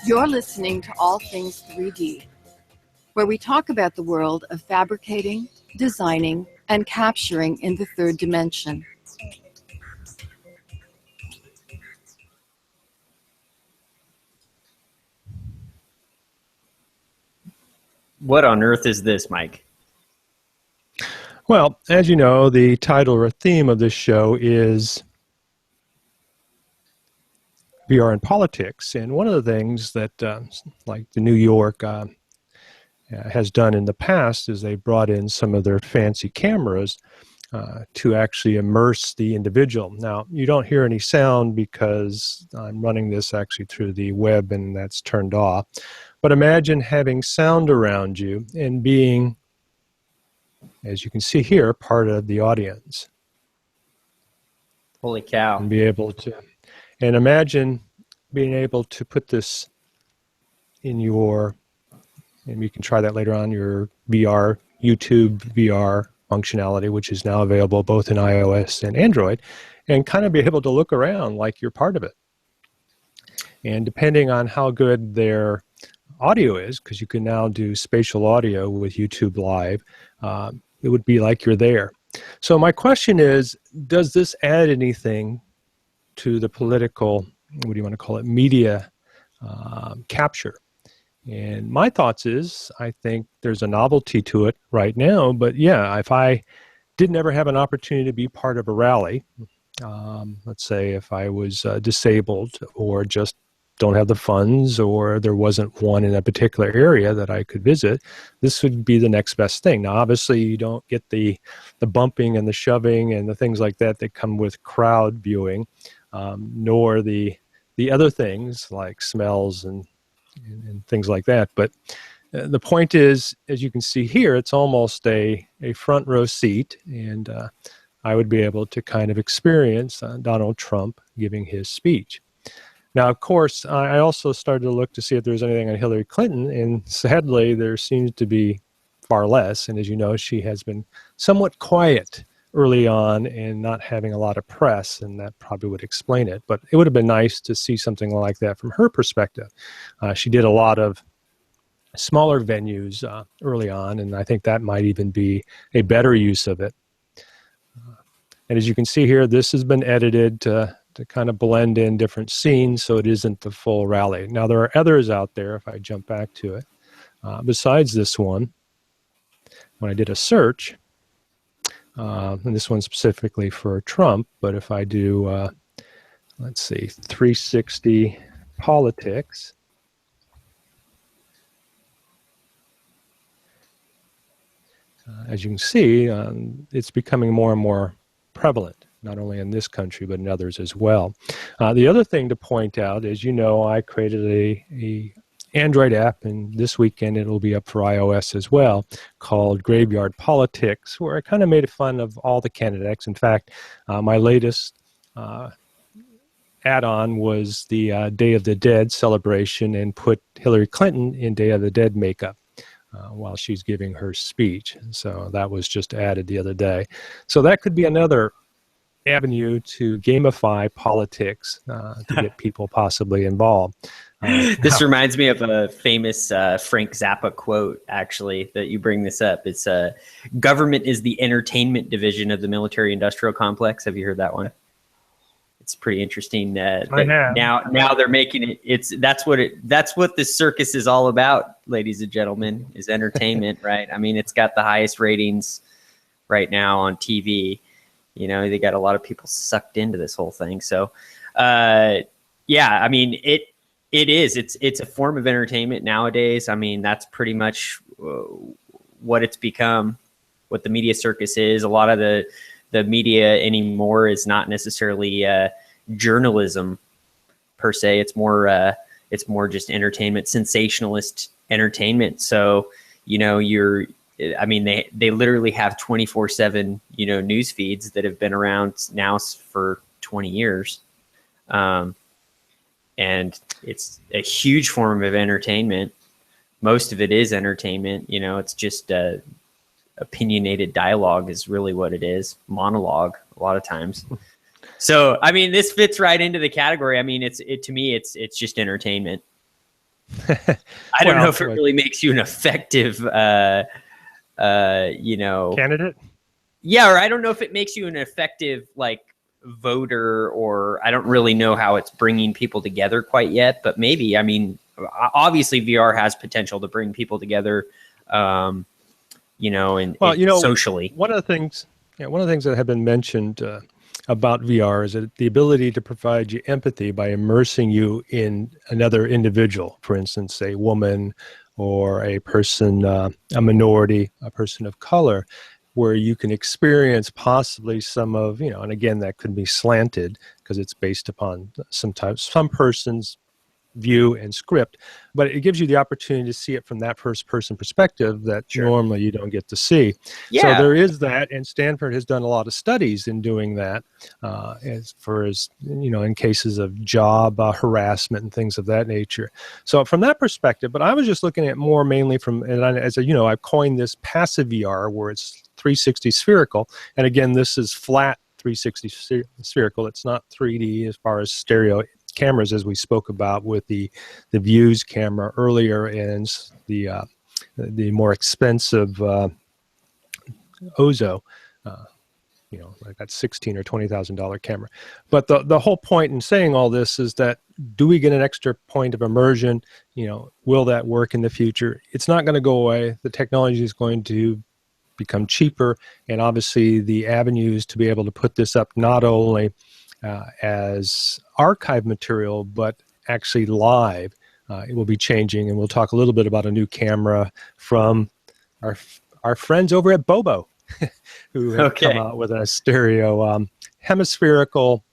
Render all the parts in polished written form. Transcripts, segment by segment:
You're listening to All Things 3D, where we talk about the world of fabricating, designing, and capturing in the third dimension. What on earth is this, Mike? Well, as you know, the title or theme of this show is VR and politics. And one of the things that, like the New York has done in the past is they brought in some of their fancy cameras to actually immerse the individual. Now, you don't hear any sound because I'm running this actually through the web and that's turned off. But imagine having sound around you and being, as you can see here, part of the audience. Holy cow. And be able to, and imagine being able to put this in your, and you can try that later on, your VR, YouTube VR functionality, which is now available both in iOS and Android, and kind of be able to look around like you're part of it. And depending on how good their audio is, because you can now do spatial audio with YouTube Live, it would be like you're there. So my question is, does this add anything to the political, what do you want to call it, media capture? And my thoughts is, I think there's a novelty to it right now, but yeah, if I didn't ever have an opportunity to be part of a rally, let's say if I was disabled or just don't have the funds or there wasn't one in a particular area that I could visit, this would be the next best thing. Now, obviously, you don't get the bumping and the shoving and the things like that that come with crowd viewing, nor the other things like smells and things like that. But the point is, as you can see here, it's almost a front row seat, and I would be able to kind of experience Donald Trump giving his speech. Now, of course, I also started to look to see if there's anything on Hillary Clinton, and sadly, there seems to be far less. And as you know, she has been somewhat quiet early on and not having a lot of press, and that probably would explain it. But it would have been nice to see something like that from her perspective. She did a lot of smaller venues early on, and I think that might even be a better use of it. And as you can see here, this has been edited to kind of blend in different scenes so it isn't the full rally. Now, there are others out there, if I jump back to it, besides this one. When I did a search, and this one's specifically for Trump, but if I do, let's see, 360 politics, as you can see, it's becoming more and more prevalent, not only in this country, but in others as well. The other thing to point out, as you know, I created a Android app, and this weekend it'll be up for iOS as well, called Graveyard Politics, where I kind of made fun of all the candidates. In fact, my latest add-on was the Day of the Dead celebration and put Hillary Clinton in Day of the Dead makeup while she's giving her speech. So that was just added the other day. So that could be another avenue to gamify politics to get people possibly involved. This reminds me of a famous Frank Zappa quote, actually, that you bring this up. It's government is the entertainment division of the military-industrial complex. Have you heard that one? It's pretty interesting. I have. Now they're making it. That's what this circus is all about, ladies and gentlemen, is entertainment, right? I mean, it's got the highest ratings right now on TV. You know, they got a lot of people sucked into this whole thing. So, yeah, I mean, it is. It's a form of entertainment nowadays. I mean, that's pretty much what it's become, what the media circus is. A lot of the media anymore is not necessarily journalism per se. It's more just entertainment, sensationalist entertainment. So, you know, they literally have 24/7, you know, news feeds that have been around now for 20 years. And it's a huge form of entertainment. Most of it is entertainment. You know, it's just opinionated dialogue is really what it is. Monologue a lot of times. So, I mean, this fits right into the category. I mean, to me, it's just entertainment. I don't know if it really makes you an effective, candidate. Yeah, or I don't know if it makes you an effective voter, or I don't really know how it's bringing people together quite yet. But maybe, I mean, obviously VR has potential to bring people together, socially. One of the things that have been mentioned about VR is that the ability to provide you empathy by immersing you in another individual, for instance, a woman or a person, a minority, a person of color, where you can experience possibly some of, and again, that could be slanted because it's based upon some person's view and script, but it gives you the opportunity to see it from that first person perspective that normally you don't get to see. Yeah. So there is that, and Stanford has done a lot of studies in doing that, as far as, in cases of job harassment and things of that nature. So from that perspective, but I was just looking at more mainly from, and I've coined this passive VR, where it's 360 spherical, and again, this is flat 360 spherical. It's not 3D as far as stereo cameras, as we spoke about with the Views camera earlier, and the more expensive Ozo, like that $16,000 or $20,000 camera. But the whole point in saying all this is that, do we get an extra point of immersion? Will that work in the future? It's not going to go away. The technology is going to become cheaper, and obviously the avenues to be able to put this up not only as archive material, but actually live, it will be changing. And we'll talk a little bit about a new camera from our friends over at Bobo, who have come out with a stereo hemispherical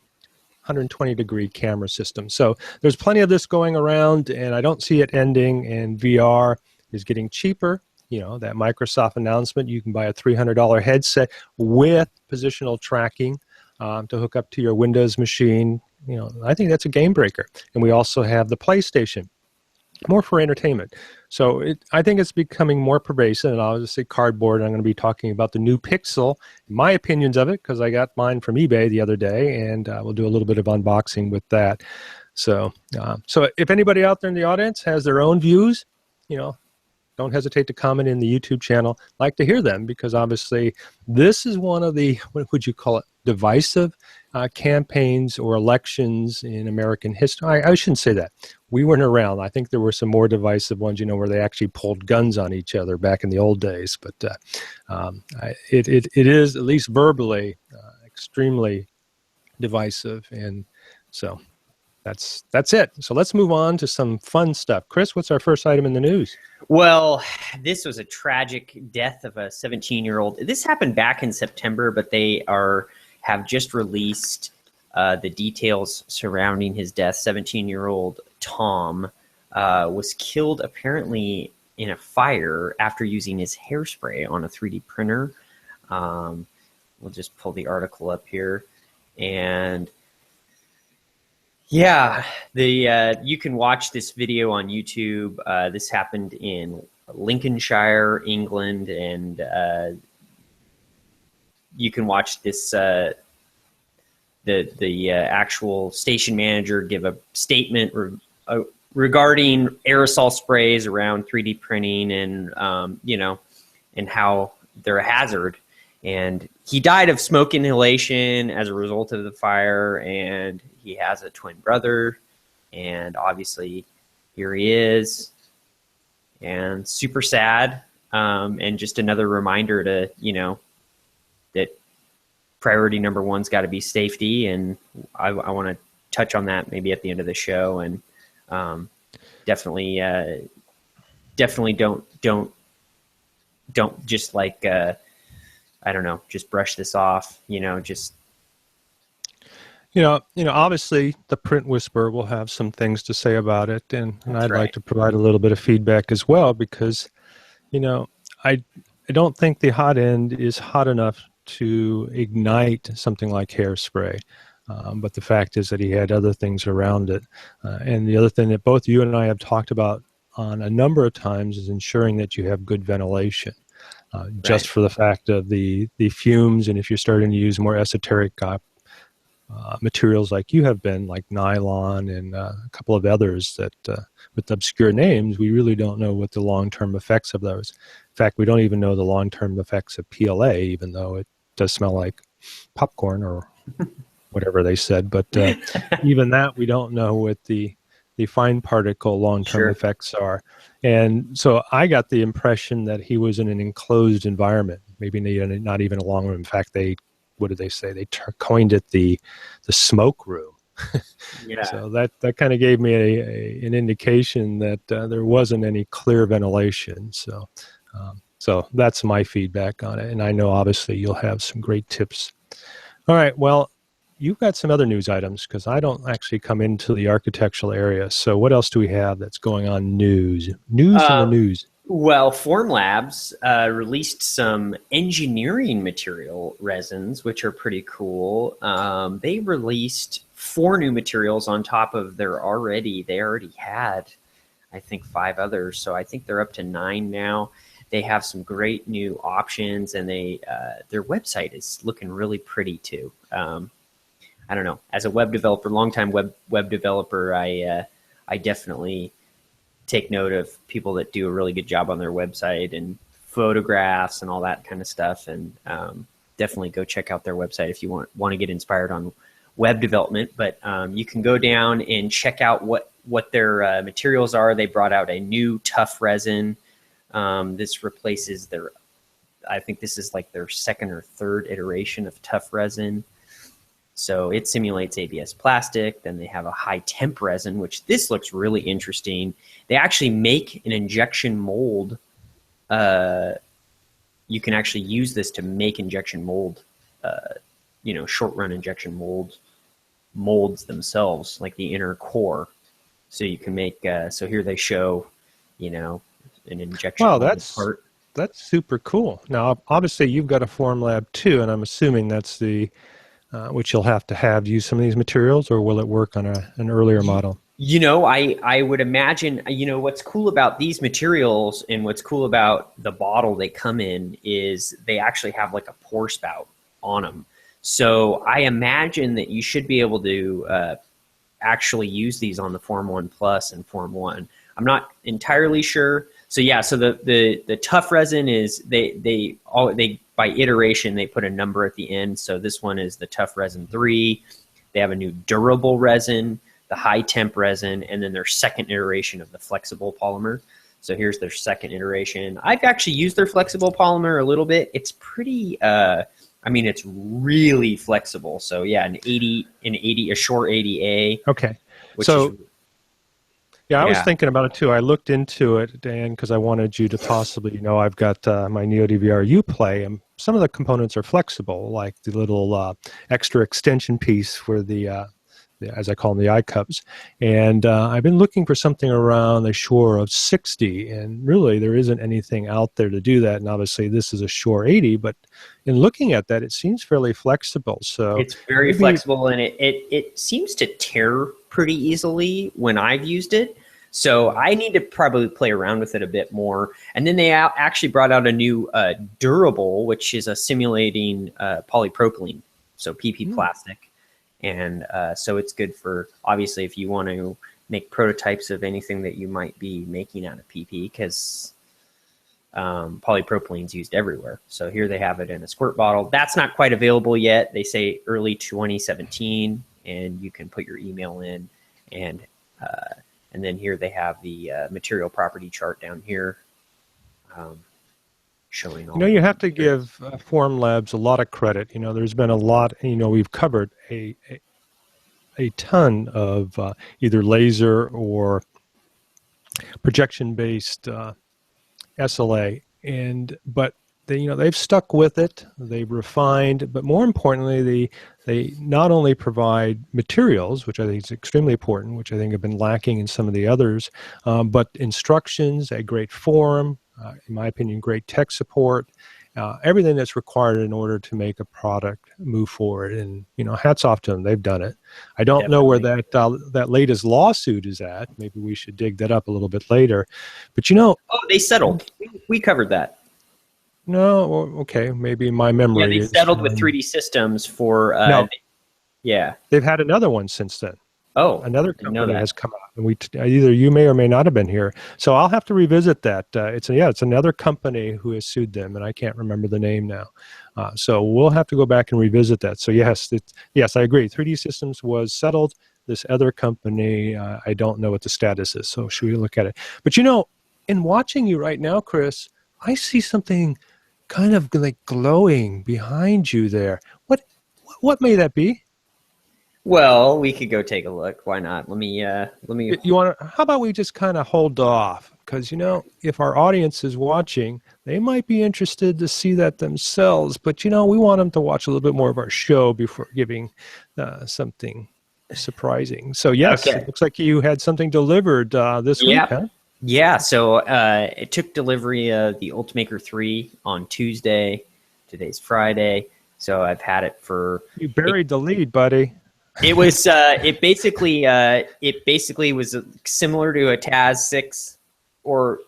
120-degree camera system. So there's plenty of this going around, and I don't see it ending, and VR is getting cheaper. That Microsoft announcement, you can buy a $300 headset with positional tracking to hook up to your Windows machine. I think that's a game breaker. And we also have the PlayStation, more for entertainment. So I think it's becoming more pervasive, and I'll just say cardboard. I'm going to be talking about the new Pixel, my opinions of it, because I got mine from eBay the other day, and we'll do a little bit of unboxing with that. So if anybody out there in the audience has their own views, don't hesitate to comment in the YouTube channel. I'd like to hear them, because obviously this is one of the, what would you call it, divisive campaigns or elections in American history. I shouldn't say that. We weren't around. I think there were some more divisive ones, where they actually pulled guns on each other back in the old days. But it is, at least verbally, extremely divisive. And so that's it. So let's move on to some fun stuff. Chris, what's our first item in the news? Well, this was a tragic death of a 17-year-old. This happened back in September, but they have just released the details surrounding his death. 17-year-old Tom was killed apparently in a fire after using his hairspray on a 3D printer. We'll just pull the article up here. And yeah, you can watch this video on YouTube. This happened in Lincolnshire, England, and you can watch this. The actual station manager give a statement regarding aerosol sprays around 3D printing, and and how they're a hazard. And he died of smoke inhalation as a result of the fire, and he has a twin brother, and obviously here he is, and super sad, and just another reminder to, that priority number one's got to be safety, and I want to touch on that maybe at the end of the show, and definitely don't just I don't know, just brush this off, just. Obviously the Print Whisperer will have some things to say about it, and I'd like to provide a little bit of feedback as well, because, I don't think the hot end is hot enough to ignite something like hairspray. But the fact is that he had other things around it. And the other thing that both you and I have talked about on a number of times is ensuring that you have good ventilation. Just for the fact of the fumes, and if you're starting to use more esoteric materials like you have been, like nylon and a couple of others that with obscure names, we really don't know what the long-term effects of those. In fact, we don't even know the long-term effects of PLA, even though it does smell like popcorn or whatever they said. But even that, we don't know what the fine particle long-term effects are. And so I got the impression that he was in an enclosed environment, maybe not even a long room. In fact, what did they say? They coined it the smoke room. Yeah. So that kind of gave me an indication that there wasn't any clear ventilation. So that's my feedback on it. And I know obviously you'll have some great tips. All right. Well, you've got some other news items because I don't actually come into the architectural area. So what else do we have that's going on? News in the news. Well, Formlabs released some engineering material resins, which are pretty cool. They released 4 new materials on top of they already had, I think, 5 others. So I think they're up to 9 now. They have some great new options, and their website is looking really pretty too. I don't know. As a web developer, longtime web developer, I definitely take note of people that do a really good job on their website and photographs and all that kind of stuff. And definitely go check out their website if you want to get inspired on web development. But you can go down and check out what their materials are. They brought out a new tough resin. This replaces I think this is like their 2nd or 3rd iteration of tough resin. So it simulates ABS plastic. Then they have a high temp resin, which this looks really interesting. They actually make an injection mold. You can actually use this to make injection mold, short run injection molds themselves, like the inner core. So you can make, so here they show, an injection mold part. That's super cool. Now, obviously you've got a Formlab too, and I'm assuming that's which you'll have to use some of these materials, or will it work on an earlier model? I would imagine, what's cool about these materials and what's cool about the bottle they come in is they actually have like a pour spout on them. So I imagine that you should be able to actually use these on the Form 1 Plus and Form 1. I'm not entirely sure. So yeah, so the tough resin is they by iteration they put a number at the end. So this one is the tough resin 3. They have a new durable resin, the high temp resin, and then their 2nd iteration of the flexible polymer. So here's their 2nd iteration. I've actually used their flexible polymer a little bit. It's pretty it's really flexible. So yeah, a short 80A. Okay. I was thinking about it too. I looked into it, Dan, because I wanted you to possibly, I've got my Neo DVR Uplay, and some of the components are flexible, like the little extra extension piece for the as I call them, the eye cups. And I've been looking for something around the Shore of 60, and really there isn't anything out there to do that. And obviously this is a Shore 80, but in looking at that, it seems fairly flexible. So it's very flexible, and it seems to tear pretty easily when I've used it. So I need to probably play around with it a bit more. And then they actually brought out a new durable, which is a simulating polypropylene, so PP plastic. And so it's good for, obviously, if you want to make prototypes of anything that you might be making out of PP, because polypropylene is used everywhere. So here they have it in a squirt bottle. That's not quite available yet. They say early 2017, and you can put your email in, and then here they have the material property chart down here, showing all. You have to give Formlabs a lot of credit. There's been a lot. We've covered a ton of either laser or projection-based SLA, but they've stuck with it. They've refined, but more importantly, they not only provide materials, which I think is extremely important, which I think have been lacking in some of the others, but instructions, a great forum, in my opinion, great tech support, everything that's required in order to make a product move forward. And hats off to them; they've done it. I don't know where that latest lawsuit is at. Maybe we should dig that up a little bit later. But oh, they settled. We covered that. No, okay, maybe my memory. Yeah, they settled with 3D Systems for. Yeah. They've had another one since then. Oh, Another didn't know company that. has come out, and either you may or may not have been here. So I'll have to revisit that. It's another company who has sued them, and I can't remember the name now. So we'll have to go back and revisit that. So yes, I agree. 3D Systems was settled. This other company, I don't know what the status is. So should we look at it? But in watching you right now, Chris, I see something kind of like glowing behind you there. What may that be? Well, we could go take a look. Why not? Let me. You want to? How about we just kind of hold off? Because if our audience is watching, they might be interested to see that themselves. But we want them to watch a little bit more of our show before giving something surprising. So yes, Okay. It looks like you had something delivered this week, huh? Yeah. So it took delivery of the Ultimaker 3 on Tuesday. Today's Friday, so I've had it for. You buried the lead, buddy. It was. It basically was similar to a Taz 6, or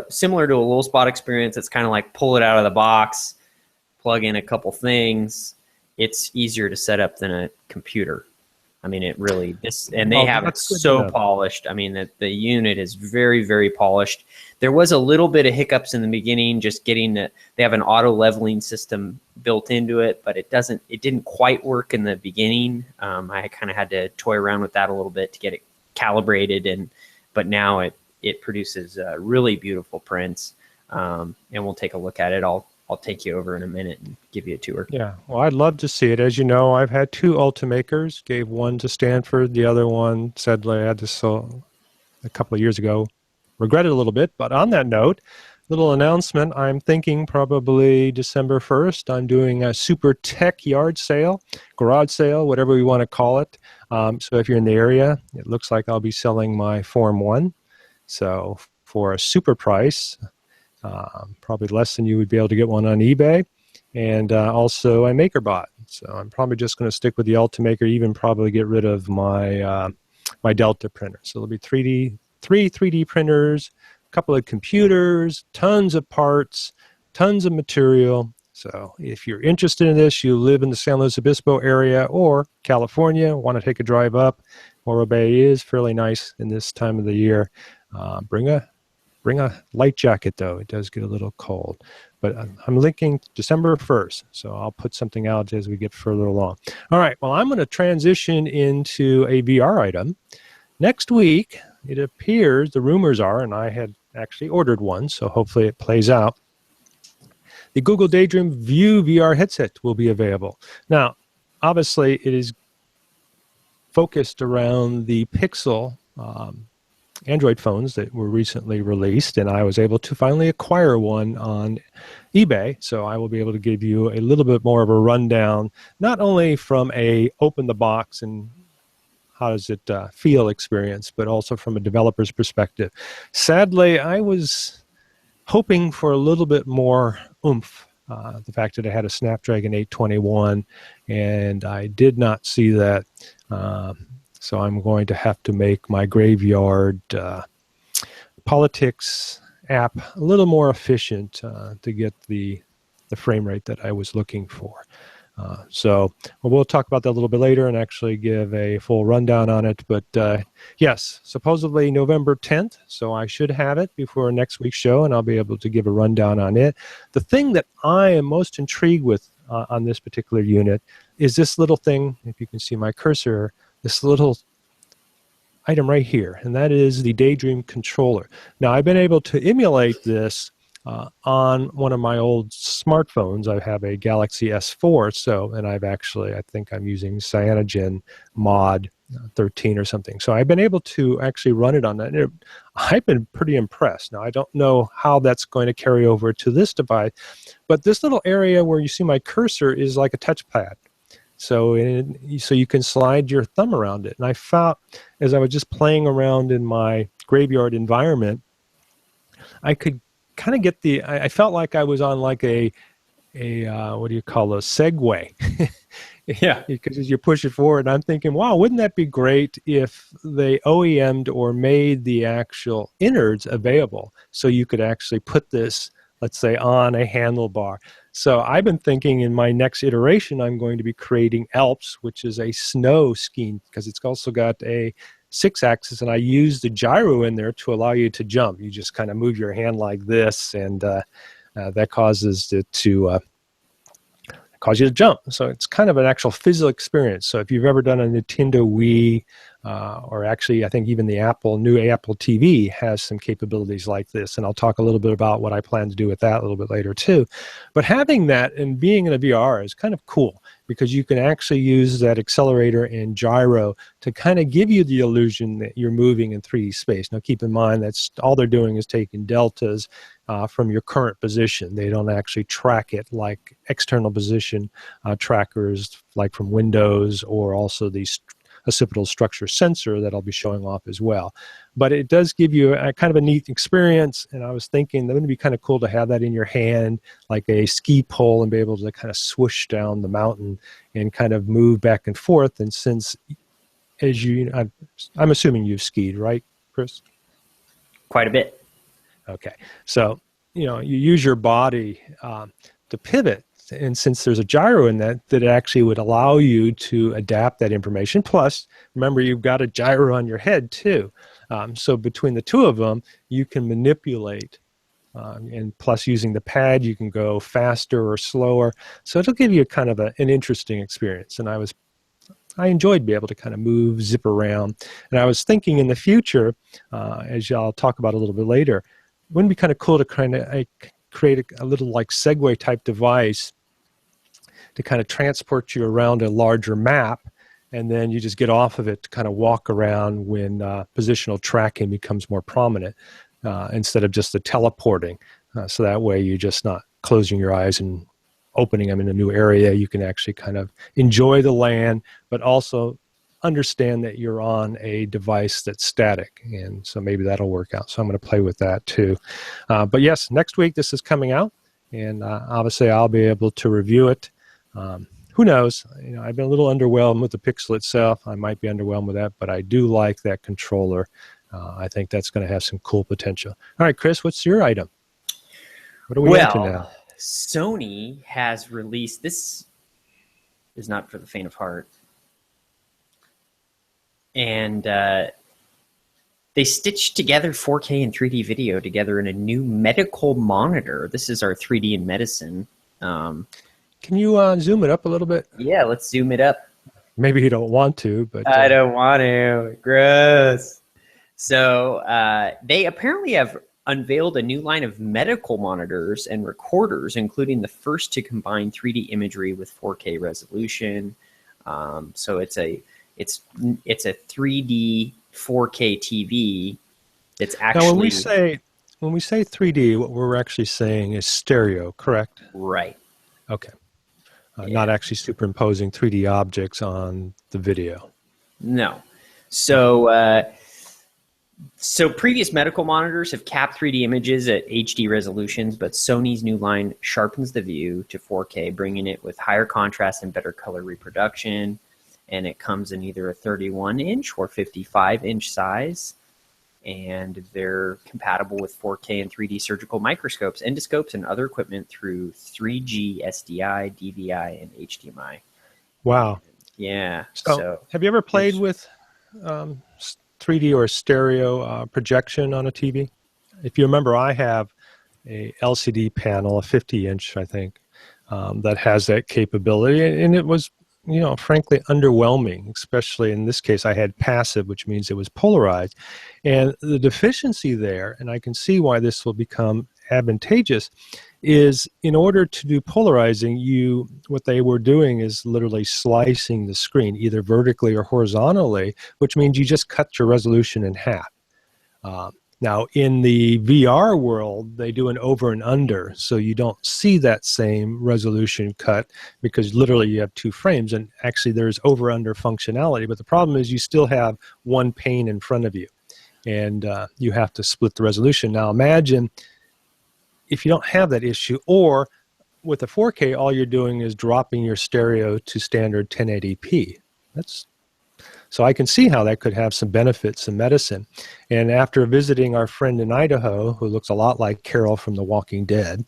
similar to a little spot experience. It's kind of like pull it out of the box, plug in a couple things. It's easier to set up than a computer. I mean, it really they have it so polished. I mean, the unit is very, very polished. There was a little bit of hiccups in the beginning, just getting they have an auto leveling system built into it, but it didn't quite work in the beginning. I kind of had to toy around with that a little bit to get it calibrated, but now it produces really beautiful prints. And we'll take a look at it. I'll take you over in a minute and give you a tour. Yeah, well, I'd love to see it. As you know, I've had 2 Ultimakers. Gave one to Stanford. The other one, sadly, I had to sell a couple of years ago. Regret it a little bit. But on that note, little announcement. I'm thinking probably December 1st. I'm doing a super tech yard sale, garage sale, whatever we want to call it. So if you're in the area, it looks like I'll be selling my Form 1. So for a super price, probably less than you would be able to get one on eBay, and also a MakerBot. So I'm probably just going to stick with the Ultimaker, even probably get rid of my my Delta printer. So there'll be 3 3D printers, a couple of computers, tons of parts, tons of material. So if you're interested in this, you live in the San Luis Obispo area or California, want to take a drive up, Morro Bay is fairly nice in this time of the year. Bring a light jacket, though. It does get a little cold. But I'm linking December 1st, so I'll put something out as we get further along. All right, well, I'm going to transition into a VR item. Next week, it appears, the rumors are, and I had actually ordered one, so hopefully it plays out, the Google Daydream View VR headset will be available. Now, obviously, it is focused around the Pixel Android phones that were recently released, and I was able to finally acquire one on eBay, so I will be able to give you a little bit more of a rundown, not only from a open the box and how does it feel experience, but also from a developer's perspective. Sadly, I was hoping for a little bit more oomph, the fact that I had a Snapdragon 821, and I did not see that. So I'm going to have to make my Graveyard Politics app a little more efficient to get the frame rate that I was looking for. So we'll talk about that a little bit later and actually give a full rundown on it. But yes, supposedly November 10th, so I should have it before next week's show, and I'll be able to give a rundown on it. The thing that I am most intrigued with on this particular unit is this little thing, if you can see my cursor, this little item right here, and that is the Daydream controller. Now, I've been able to emulate this on one of my old smartphones. I have a Galaxy S4, and I've actually, I think I'm using Cyanogen Mod 13 or something. So I've been able to actually run it on that. And I've been pretty impressed. Now, I don't know how that's going to carry over to this device, but this little area where you see my cursor is like a touchpad. So you can slide your thumb around it. And I found, as I was just playing around in my Graveyard environment, I could kind of get I felt like I was on like a what do you call a Segway. Yeah, because as you push it forward, I'm thinking, wow, wouldn't that be great if they OEM'd or made the actual innards available so you could actually put this, let's say, on a handlebar. So I've been thinking in my next iteration, I'm going to be creating Alps, which is a snow skiing, because it's also got a 6-axis, and I use the gyro in there to allow you to jump. You just kind of move your hand like this, and that causes it to cause you to jump. So it's kind of an actual physical experience. So if you've ever done a Nintendo Wii, or actually I think even the new Apple TV has some capabilities like this, and I'll talk a little bit about what I plan to do with that a little bit later too. But having that and being in a VR is kind of cool, because you can actually use that accelerator and gyro to kind of give you the illusion that you're moving in 3D space. Now keep in mind that's all they're doing is taking deltas from your current position. They don't actually track it like external position trackers like from Windows, or also the occipital structure sensor that I'll be showing off as well. But it does give you a kind of a neat experience, and I was thinking that would be kind of cool to have that in your hand like a ski pole and be able to kind of swoosh down the mountain and kind of move back and forth. And since, as I'm assuming you've skied, right, Chris? Quite a bit. Okay, so you use your body to pivot, and since there's a gyro in that actually would allow you to adapt that information. Plus, remember, you've got a gyro on your head too, so between the two of them, you can manipulate. And plus, using the pad, you can go faster or slower. So it'll give you kind of an interesting experience. And I enjoyed being able to kind of move, zip around. And I was thinking in the future, as I'll talk about a little bit later, wouldn't it be kind of cool to kind of create a little like Segway type device to kind of transport you around a larger map, and then you just get off of it to kind of walk around when positional tracking becomes more prominent, instead of just the teleporting. So that way you're just not closing your eyes and opening them in a new area. You can actually kind of enjoy the land, but also understand that you're on a device that's static. And so maybe that'll work out. So I'm going to play with that too. But yes, next week this is coming out, and obviously I'll be able to review it. Who knows? I've been a little underwhelmed with the Pixel itself. I might be underwhelmed with that, but I do like that controller. I think that's going to have some cool potential. All right, Chris, what's your item? What are we into now? Sony has released, this is not for the faint of heart, and they stitched together 4K and 3D video together in a new medical monitor. This is our 3D in medicine. Can you zoom it up a little bit? Yeah, let's zoom it up. Maybe you don't want to, but I don't want to. Gross. So they apparently have unveiled a new line of medical monitors and recorders, including the first to combine 3D imagery with 4K resolution. So it's a 3D 4K TV that's actually. Now, when we say 3D, what we're actually saying is stereo, correct? Right. Okay. Not actually superimposing 3D objects on the video. No. So previous medical monitors have capped 3D images at HD resolutions, but Sony's new line sharpens the view to 4K, bringing it with higher contrast and better color reproduction. And it comes in either a 31-inch or 55-inch size. And they're compatible with 4K and 3D surgical microscopes, endoscopes, and other equipment through 3G, SDI, DVI, and HDMI. Wow. Yeah. So have you ever played with 3D or stereo projection on a TV? If you remember, I have a LCD panel, a 50-inch, I think, that has that capability. And it was, frankly underwhelming, especially in this case. I had passive, which means it was polarized. And the deficiency there, and I can see why this will become advantageous, is in order to do polarizing, what they were doing is literally slicing the screen, either vertically or horizontally, which means you just cut your resolution in half. Now, in the VR world, they do an over and under, so you don't see that same resolution cut because literally you have 2 frames, and actually there's over-under functionality, but the problem is you still have one pane in front of you, and you have to split the resolution. Now, imagine if you don't have that issue, or with a 4K, all you're doing is dropping your stereo to standard 1080p. So I can see how that could have some benefits in medicine. And after visiting our friend in Idaho, who looks a lot like Carol from The Walking Dead,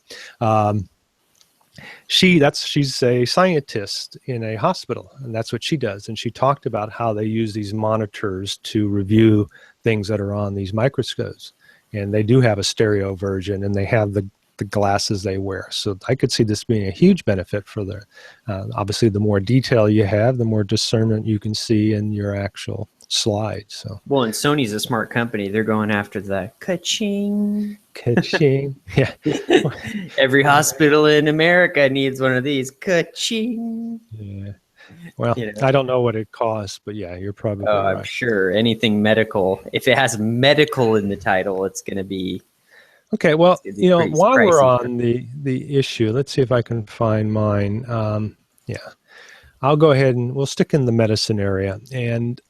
she's a scientist in a hospital, and that's what she does. And she talked about how they use these monitors to review things that are on these microscopes. And they do have a stereo version, and they have the glasses they wear. So I could see this being a huge benefit for their, obviously the more detail you have, the more discernment you can see in your actual slide. So, well, and Sony's a smart company. They're going after the ka-ching. Ka-ching. Yeah. Every hospital in America needs one of these. Ka-ching. Yeah. Well, You know. I don't know what it costs, but yeah, you're probably right. I'm sure anything medical, if it has medical in the title, it's going to be. Okay, well, you know, while we're pricey. on the issue, let's see if I can find mine. Yeah, I'll go ahead and we'll stick in the medicine area. And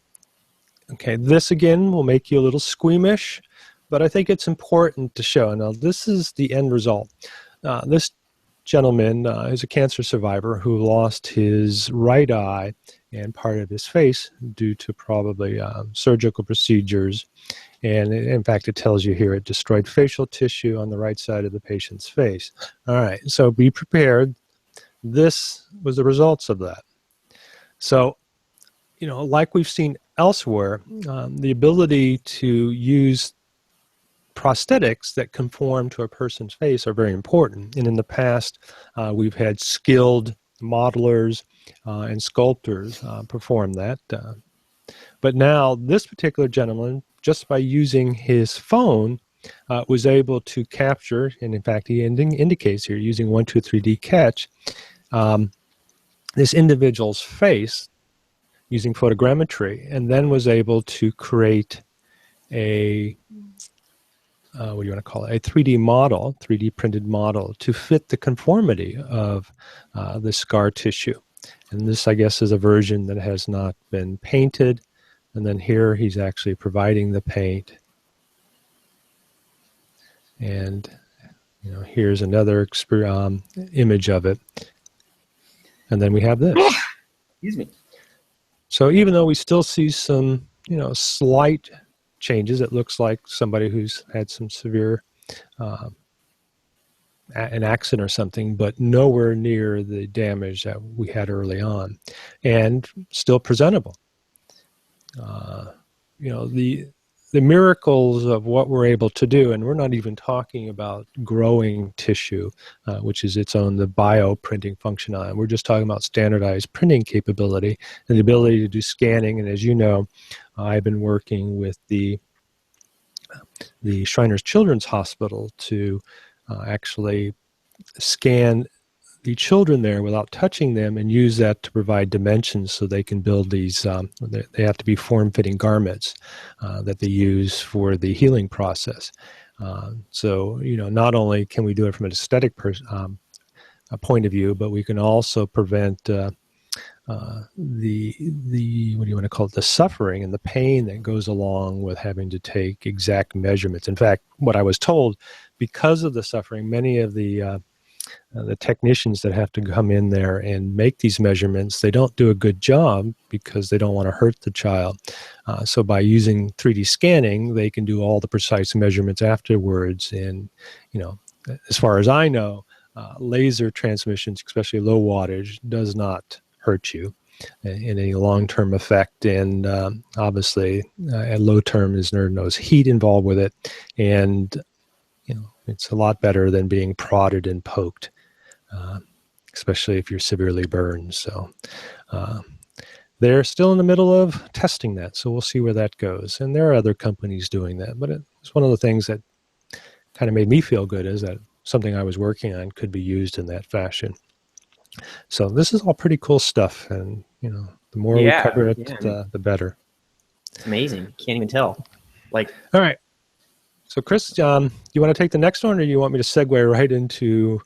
okay, this again will make you a little squeamish, but I think it's important to show. Now, this is the end result. This gentleman is a cancer survivor who lost his right eye and part of his face due to probably surgical procedures. And in fact, it tells you here it destroyed facial tissue on the right side of the patient's face. All right, so be prepared. This was the results of that. So, you know, like we've seen elsewhere, the ability to use prosthetics that conform to a person's face are very important. And in the past, we've had skilled modelers and sculptors perform that. But now this particular gentleman, just by using his phone, was able to capture, and in fact he indicates here using 123D catch, this individual's face using photogrammetry, and then was able to create a, what do you want to call it, a 3D model, 3D printed model to fit the conformity of the scar tissue. And this, I guess, is a version that has not been painted. And then here he's actually providing the paint. And, you know, here's another image of it. And then we have this. Excuse me. So even though we still see some, you know, slight changes, it looks like somebody who's had some severe an accident or something, but nowhere near the damage that we had early on, and still presentable. You know, the miracles of what we're able to do, and we're not even talking about growing tissue, which is its own, the bioprinting functionality. We're just talking about standardized printing capability and the ability to do scanning. And as you know, I've been working with the Shriners Children's Hospital to actually scan the children there without touching them and use that to provide dimensions so they can build these, they have to be form-fitting garments that they use for the healing process. So, you know, not only can we do it from an aesthetic point of view, but we can also prevent the what do you want to call it, the suffering and the pain that goes along with having to take exact measurements. In fact, what I was told, because of the suffering, many of the technicians that have to come in there and make these measurements, they don't do a good job because they don't want to hurt the child. So by using 3D scanning, they can do all the precise measurements afterwards. And, you know, as far as I know, laser transmissions, especially low wattage, does not hurt you in any long-term effect. And obviously, at low term, as nerd knows, heat involved with it. And, you know, it's a lot better than being prodded and poked, especially if you're severely burned. So they're still in the middle of testing that, so we'll see where that goes. And there are other companies doing that, but it's one of the things that kind of made me feel good, is that something I was working on could be used in that fashion. So this is all pretty cool stuff, and, you know, the more we cover it, the better. It's amazing. Can't even tell. Like, all right. So, Chris, do you want to take the next one, or do you want me to segue right into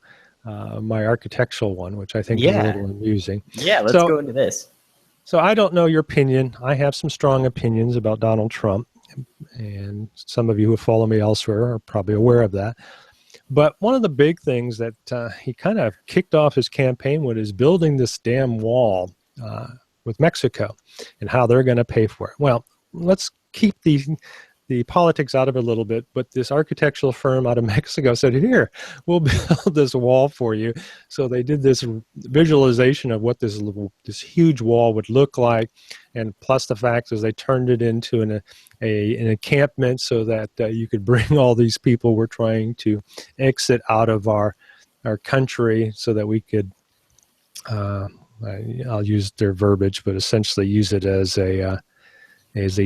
my architectural one, which I think is a little amusing? Yeah, let's go into this. So I don't know your opinion. I have some strong opinions about Donald Trump, and some of you who follow me elsewhere are probably aware of that. But one of the big things that he kind of kicked off his campaign with is building this damn wall with Mexico and how they're going to pay for it. Well, let's keep the the politics out of it a little bit, but this architectural firm out of Mexico said, here, we'll build this wall for you. So they did this visualization of what this huge wall would look like, and plus the fact is they turned it into an encampment so that you could bring all these people we're trying to exit out of our country so that we could, I'll use their verbiage, but essentially use it as a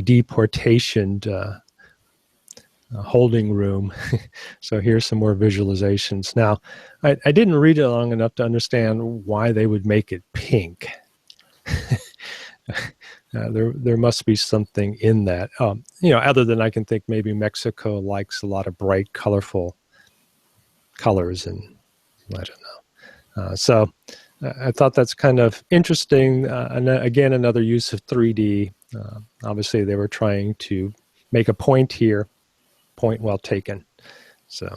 deportation holding room. So here's some more visualizations. Now, I didn't read it long enough to understand why they would make it pink. There must be something in that. Other than I can think maybe Mexico likes a lot of bright, colorful colors, and I don't know. So I thought that's kind of interesting. And again, another use of 3D. Obviously, they were trying to make a point here. Point well taken. So,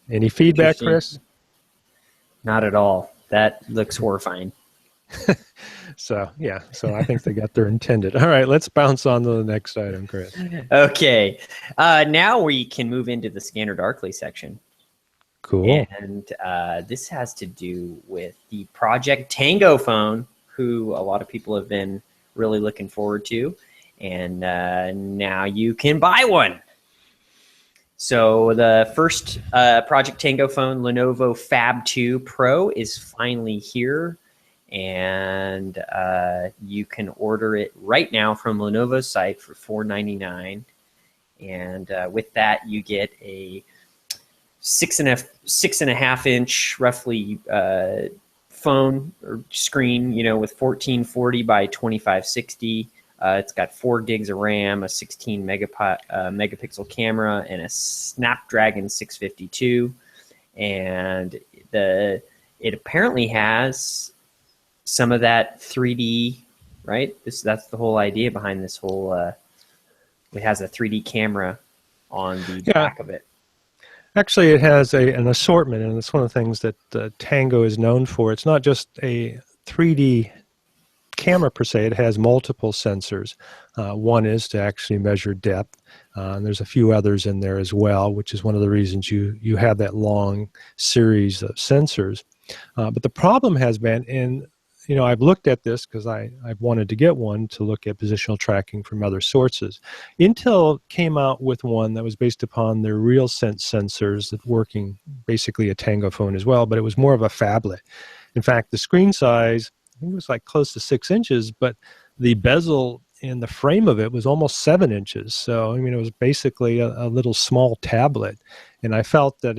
any feedback, Chris? Not at all. That looks horrifying. So I think they got their intended. All right, let's bounce on to the next item, Chris. Okay. Now we can move into the Scanner Darkly section. Cool. And this has to do with the Project Tango phone, who a lot of people have been really looking forward to. And now you can buy one. So the first Project Tango phone, Lenovo Fab 2 Pro, is finally here. And you can order it right now from Lenovo's site for $499. And with that, you get a 6.5 inch roughly phone or screen, with 1440 by 2560. It's got 4 gigs of RAM, a 16 megapixel camera, and a Snapdragon 652. And it apparently has some of that 3D, right? That's the whole idea behind this whole. It has a 3D camera on the back of it. Actually, it has an assortment, and it's one of the things that Tango is known for. It's not just a 3D camera per se. It has multiple sensors. One is to actually measure depth, and there's a few others in there as well, which is one of the reasons you have that long series of sensors. But the problem has been, and I've looked at this because I've wanted to get one to look at positional tracking from other sources. Intel came out with one that was based upon their RealSense sensors that working basically a Tango phone as well, but it was more of a phablet. In fact, the screen size, I think it was like close to 6 inches, but the bezel and the frame of it was almost 7 inches. So, it was basically a little small tablet. And I felt that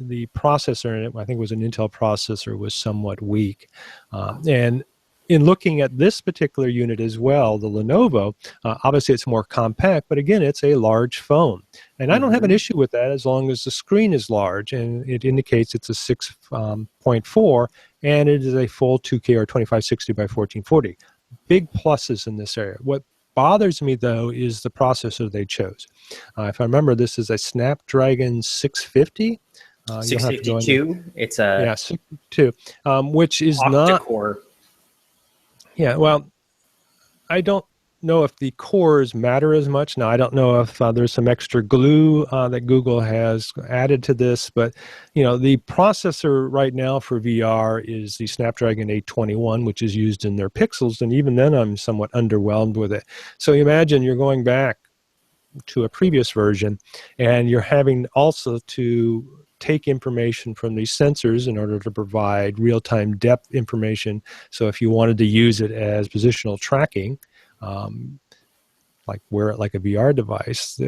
the processor in it, I think it was an Intel processor, was somewhat weak. And in looking at this particular unit as well, the Lenovo, obviously it's more compact, but again, it's a large phone. And I don't have an issue with that as long as the screen is large, and it indicates it's a 6.4, and it is a full 2K or 2560 by 1440. Big pluses in this area. What bothers me, though, is the processor they chose. If I remember, this is a Snapdragon 650. 652. It's a 652, which is octa-core. Yeah, well, I don't know if the cores matter as much. Now, I don't know if there's some extra glue that Google has added to this, but the processor right now for VR is the Snapdragon 821, which is used in their Pixels, and even then I'm somewhat underwhelmed with it. So you imagine you're going back to a previous version, and you're having also to take information from these sensors in order to provide real-time depth information. So if you wanted to use it as positional tracking, like wear it like a VR device,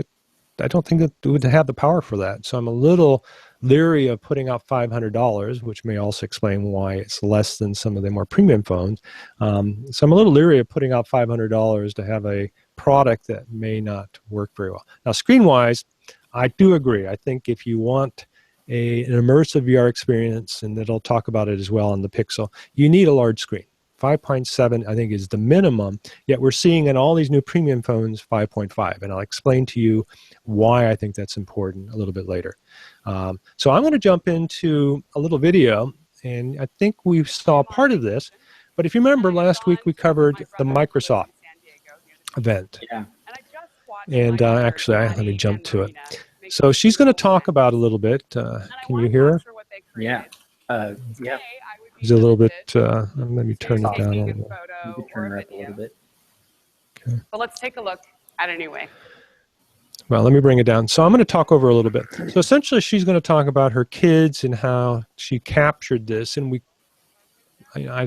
I don't think that it would have the power for that. So I'm a little leery of putting out $500, which may also explain why it's less than some of the more premium phones. So I'm a little leery of putting out $500 to have a product that may not work very well. Now, screen-wise, I do agree. I think if you want an immersive VR experience, and it'll talk about it as well on the Pixel, you need a large screen. 5.7, I think, is the minimum, yet we're seeing in all these new premium phones 5.5, and I'll explain to you why I think that's important a little bit later. So I'm going to jump into a little video, and I think we saw part of this, but if you remember last week we covered the Microsoft event. Yeah. And actually, let me jump to it. So she's going to talk about a little bit. Can you hear her? Yeah. Yeah. It's a little bit, let me turn it down a little. You could turn her up a little bit. Okay. But let's take a look at it anyway. Well, let me bring it down. So I'm going to talk over a little bit. So essentially, she's going to talk about her kids and how she captured this. And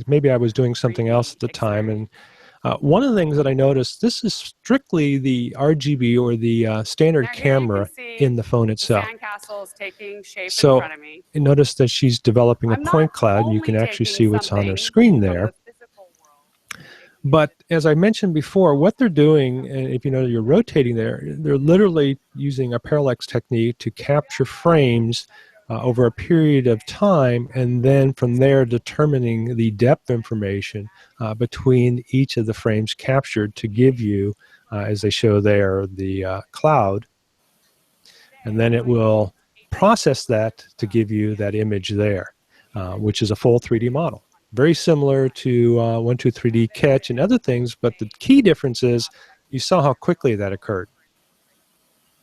maybe I was doing something else at the time. And one of the things that I noticed, this is strictly the RGB or the standard camera in the phone itself. Taking shape So in front of me. you notice that she's developing a point cloud, and you can actually see what's on her screen there. But as I mentioned before, what they're doing, and if you know you're rotating there, they're literally using a parallax technique to capture frames over a period of time, and then from there determining the depth information between each of the frames captured to give you, as they show there, the cloud. And then it will process that to give you that image there, which is a full 3D model. Very similar to 123D Catch and other things, but the key difference is you saw how quickly that occurred.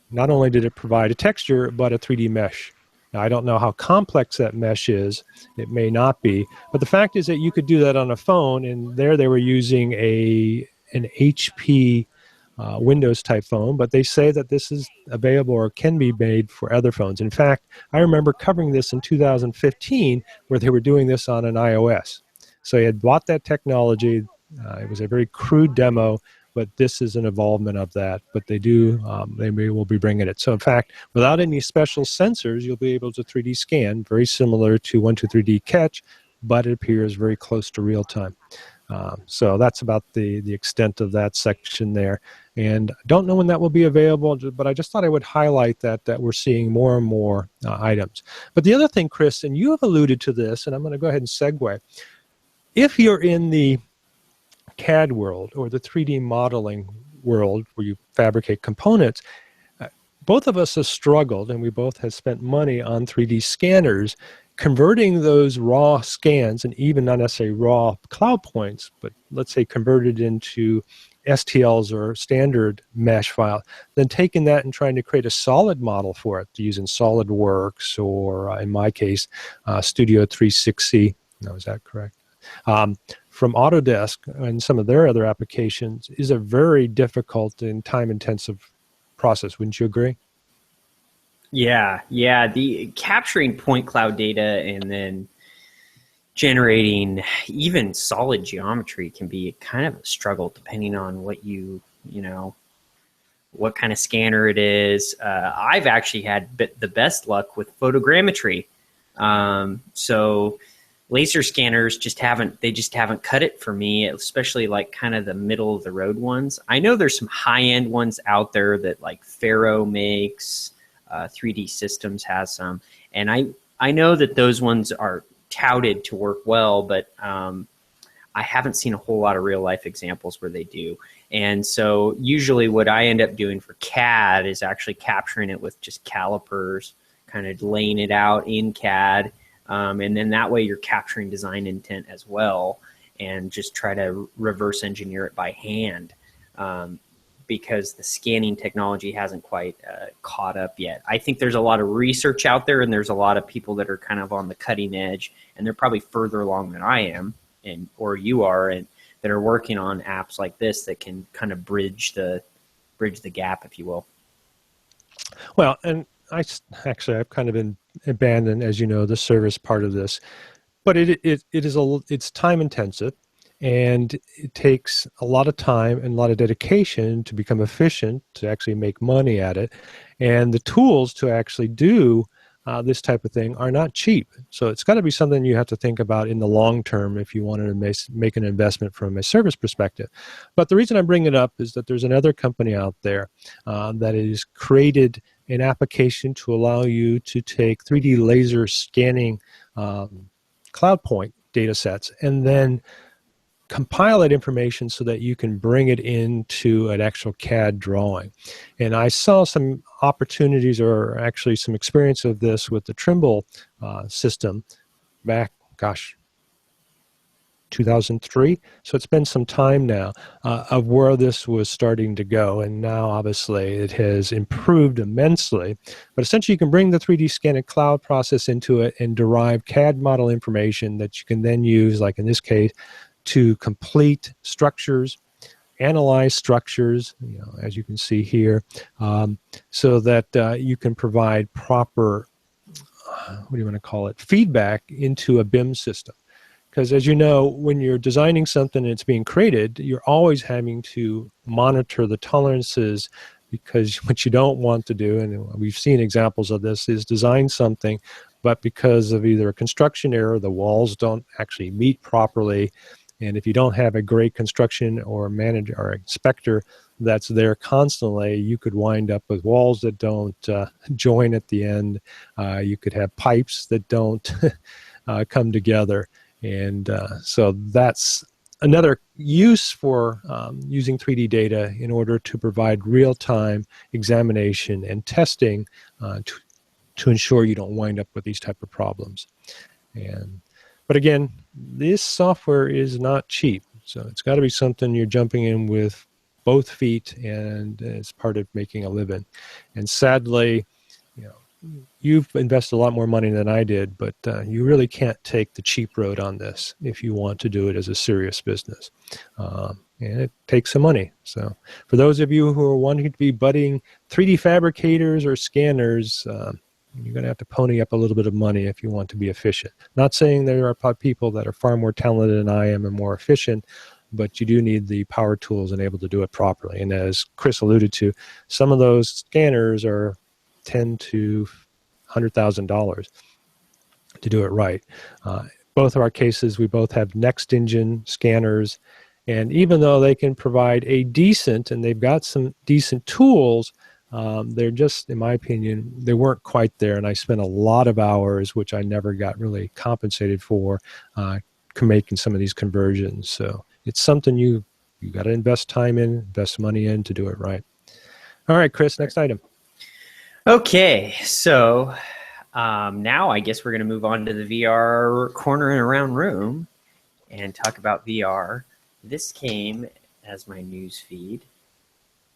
Not only did it provide a texture, but a 3D mesh. Now, I don't know how complex that mesh is. It may not be. But the fact is that you could do that on a phone, and there they were using an HP Windows type phone, but they say that this is available or can be made for other phones. In fact, I remember covering this in 2015 where they were doing this on an iOS. So they had bought that technology. It was a very crude demo, but this is an evolvement of that. But they will be bringing it. So in fact, without any special sensors, you'll be able to 3D scan, very similar to 123D Catch, but it appears very close to real time. So that's about the extent of that section there. And I don't know when that will be available, but I just thought I would highlight that we're seeing more and more items. But the other thing, Chris, and you have alluded to this, and I'm going to go ahead and segue. If you're in the CAD world or the 3D modeling world where you fabricate components, both of us have struggled, and we both have spent money on 3D scanners, converting those raw scans, and even not necessarily raw cloud points, but let's say converted into STLs or standard mesh file, then taking that and trying to create a solid model for it, using SolidWorks or, in my case, Studio 360. No, is that correct? From Autodesk and some of their other applications is a very difficult and time-intensive process. Wouldn't you agree? Yeah. The capturing point cloud data and then generating even solid geometry can be kind of a struggle depending on what what kind of scanner it is. I've actually had the best luck with photogrammetry. So laser scanners just haven't cut it for me, especially like kind of the middle of the road ones. I know there's some high-end ones out there that like Faro makes, 3D Systems has some, and I know that those ones are touted to work well, but I haven't seen a whole lot of real life examples where they do. And so usually what I end up doing for CAD is actually capturing it with just calipers, kind of laying it out in CAD. And then that way you're capturing design intent as well, and just try to reverse engineer it by hand, because the scanning technology hasn't quite caught up yet. I think there's a lot of research out there, and there's a lot of people that are kind of on the cutting edge, and they're probably further along than I am, or you are, and that are working on apps like this that can kind of bridge the gap, if you will. Well, and I've kind of been abandoned, as you know, the service part of this, but it's time intensive, and it takes a lot of time and a lot of dedication to become efficient, to actually make money at it, and the tools to actually do this type of thing are not cheap. So it's got to be something you have to think about in the long term if you wanted to make an investment from a service perspective. But the reason I bring it up is that there's another company out there that has created an application to allow you to take 3D laser scanning cloud point data sets and then compile that information so that you can bring it into an actual CAD drawing. And I saw some opportunities, or actually some experience of this with the Trimble system back, 2003. So it's been some time now of where this was starting to go. And now, obviously, it has improved immensely. But essentially, you can bring the 3D scan and cloud process into it and derive CAD model information that you can then use, like in this case, to complete structures, analyze structures, as you can see here, so that you can provide proper, what do you want to call it, feedback into a BIM system. Because as you know, when you're designing something and it's being created, you're always having to monitor the tolerances, because what you don't want to do, and we've seen examples of this, is design something, but because of either a construction error, the walls don't actually meet properly. And if you don't have a great construction or manager or inspector that's there constantly, you could wind up with walls that don't join at the end. You could have pipes that don't come together. And so that's another use for using 3D data in order to provide real-time examination and testing to ensure you don't wind up with these type of problems. But again, this software is not cheap, so it's got to be something you're jumping in with both feet and as part of making a living. And sadly, you've invested a lot more money than I did, but you really can't take the cheap road on this if you want to do it as a serious business. And it takes some money. So for those of you who are wanting to be budding 3D fabricators or scanners, you're going to have to pony up a little bit of money if you want to be efficient. Not saying there are people that are far more talented than I am and more efficient, but you do need the power tools and able to do it properly. And as Chris alluded to, some of those scanners are $10,000 to $100,000 to do it right. Both of our cases, we both have Next Engine scanners, and even though they can provide a decent, and they've got some decent tools, they're just, in my opinion, they weren't quite there, and I spent a lot of hours, which I never got really compensated for, making some of these conversions. So it's something you got to invest time in, invest money in to do it right. All right, Chris, next item. Okay, so now I guess we're going to move on to the VR corner and around room and talk about VR. This came as my news feed,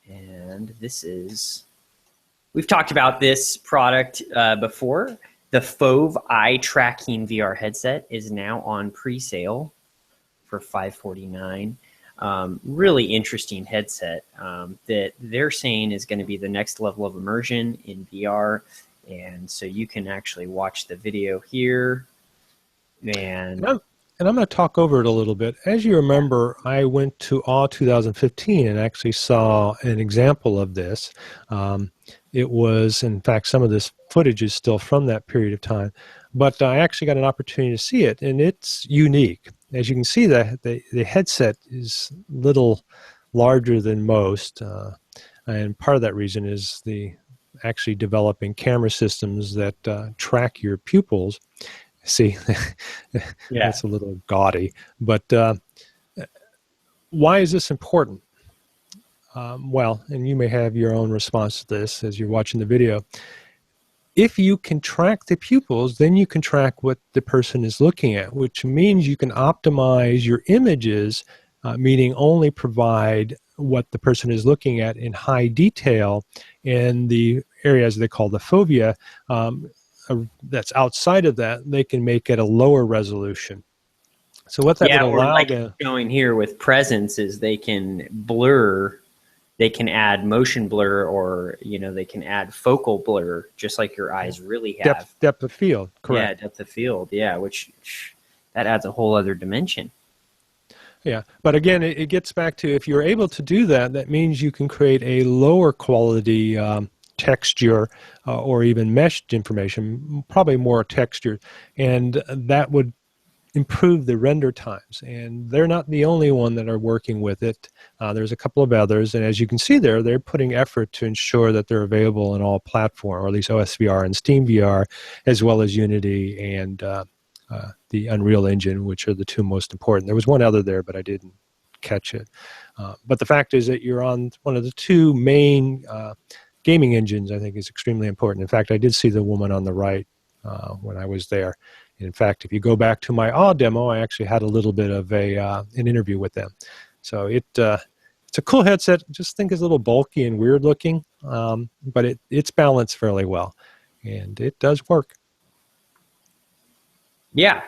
and this is, we've talked about this product before. The Fove eye tracking VR headset is now on pre-sale for $549. Really interesting headset that they're saying is going to be the next level of immersion in VR. And so you can actually watch the video here. And I'm going to talk over it a little bit. As you remember, I went to AW 2015 and actually saw an example of this. It was, in fact, some of this footage is still from that period of time. But I actually got an opportunity to see it, and it's unique. As you can see, the headset is a little larger than most, and part of that reason is the actually developing camera systems that track your pupils. See, that's a little gaudy, but why is this important? Well, and you may have your own response to this as you're watching the video. If you can track the pupils, then you can track what the person is looking at, which means you can optimize your images, meaning only provide what the person is looking at in high detail in the areas they call the fovea. That's outside of that, they can make it a lower resolution. So what that would allow, like showing here with presence, is they can blur. They can add motion blur, or they can add focal blur, just like your eyes really have. Depth of field, correct? Yeah, depth of field. Yeah, which that adds a whole other dimension. Yeah, but again, it gets back to, if you're able to do that, that means you can create a lower quality texture or even meshed information, probably more texture, and that would improve the render times. And they're not the only one that are working with it. There's a couple of others, and as you can see there, they're putting effort to ensure that they're available in all platforms, or at least OSVR and SteamVR, as well as Unity and the Unreal Engine, which are the two most important. There was one other there, but I didn't catch it. But the fact is that you're on one of the two main gaming engines, I think, is extremely important. In fact, I did see the woman on the right when I was there, In fact, if you go back to my AW demo, I actually had a little bit of an interview with them. So it's a cool headset. Just think it's a little bulky and weird looking, but it's balanced fairly well, and it does work. Yeah.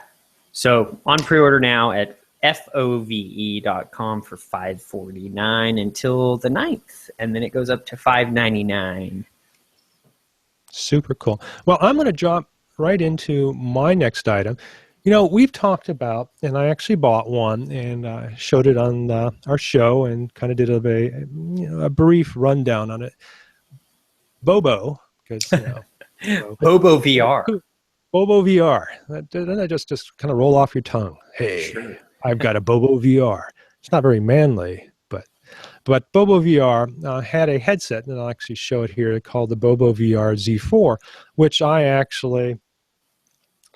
So on pre-order now at fove.com for $549 until the 9th, and then it goes up to $599. Super cool. Well, I'm going to jump right into my next item. You know, we've talked about, and I actually bought one and showed it on our show and kind of did a brief rundown on it. Bobo, because, Bobo VR. Bobo VR. Doesn't that just kind of roll off your tongue? Hey, sure. I've got a Bobo VR. It's not very manly, but Bobo VR had a headset, and I'll actually show it here, called the Bobo VR Z4, which I actually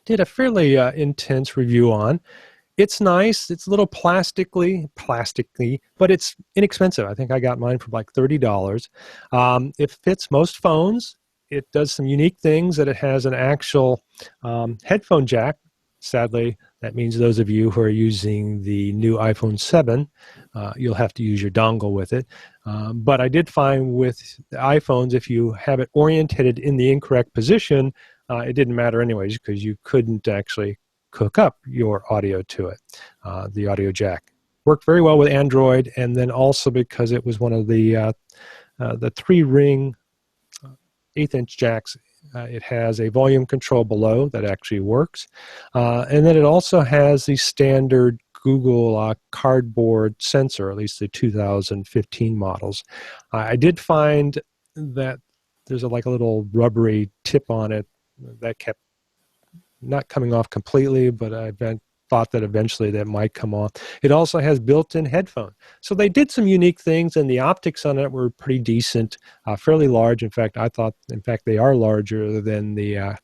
did a fairly intense review on. It's nice. It's a little plastically, but it's inexpensive. I think I got mine for like $30. It fits most phones. It does some unique things, that it has an actual headphone jack. Sadly, that means those of you who are using the new iPhone 7, you'll have to use your dongle with it. But I did find with the iPhones, if you have it oriented in the incorrect position, it didn't matter anyways, because you couldn't actually hook up your audio to it, the audio jack. Worked very well with Android, and then also because it was one of the 3-ring 1/8-inch jacks, it has a volume control below that actually works. And then it also has the standard Google cardboard sensor, at least the 2015 models. I did find that there's like a little rubbery tip on it that kept not coming off completely, but I thought that eventually that might come off. It also has built-in headphones. So they did some unique things, and the optics on it were pretty decent, fairly large. In fact, I thought, they are larger than the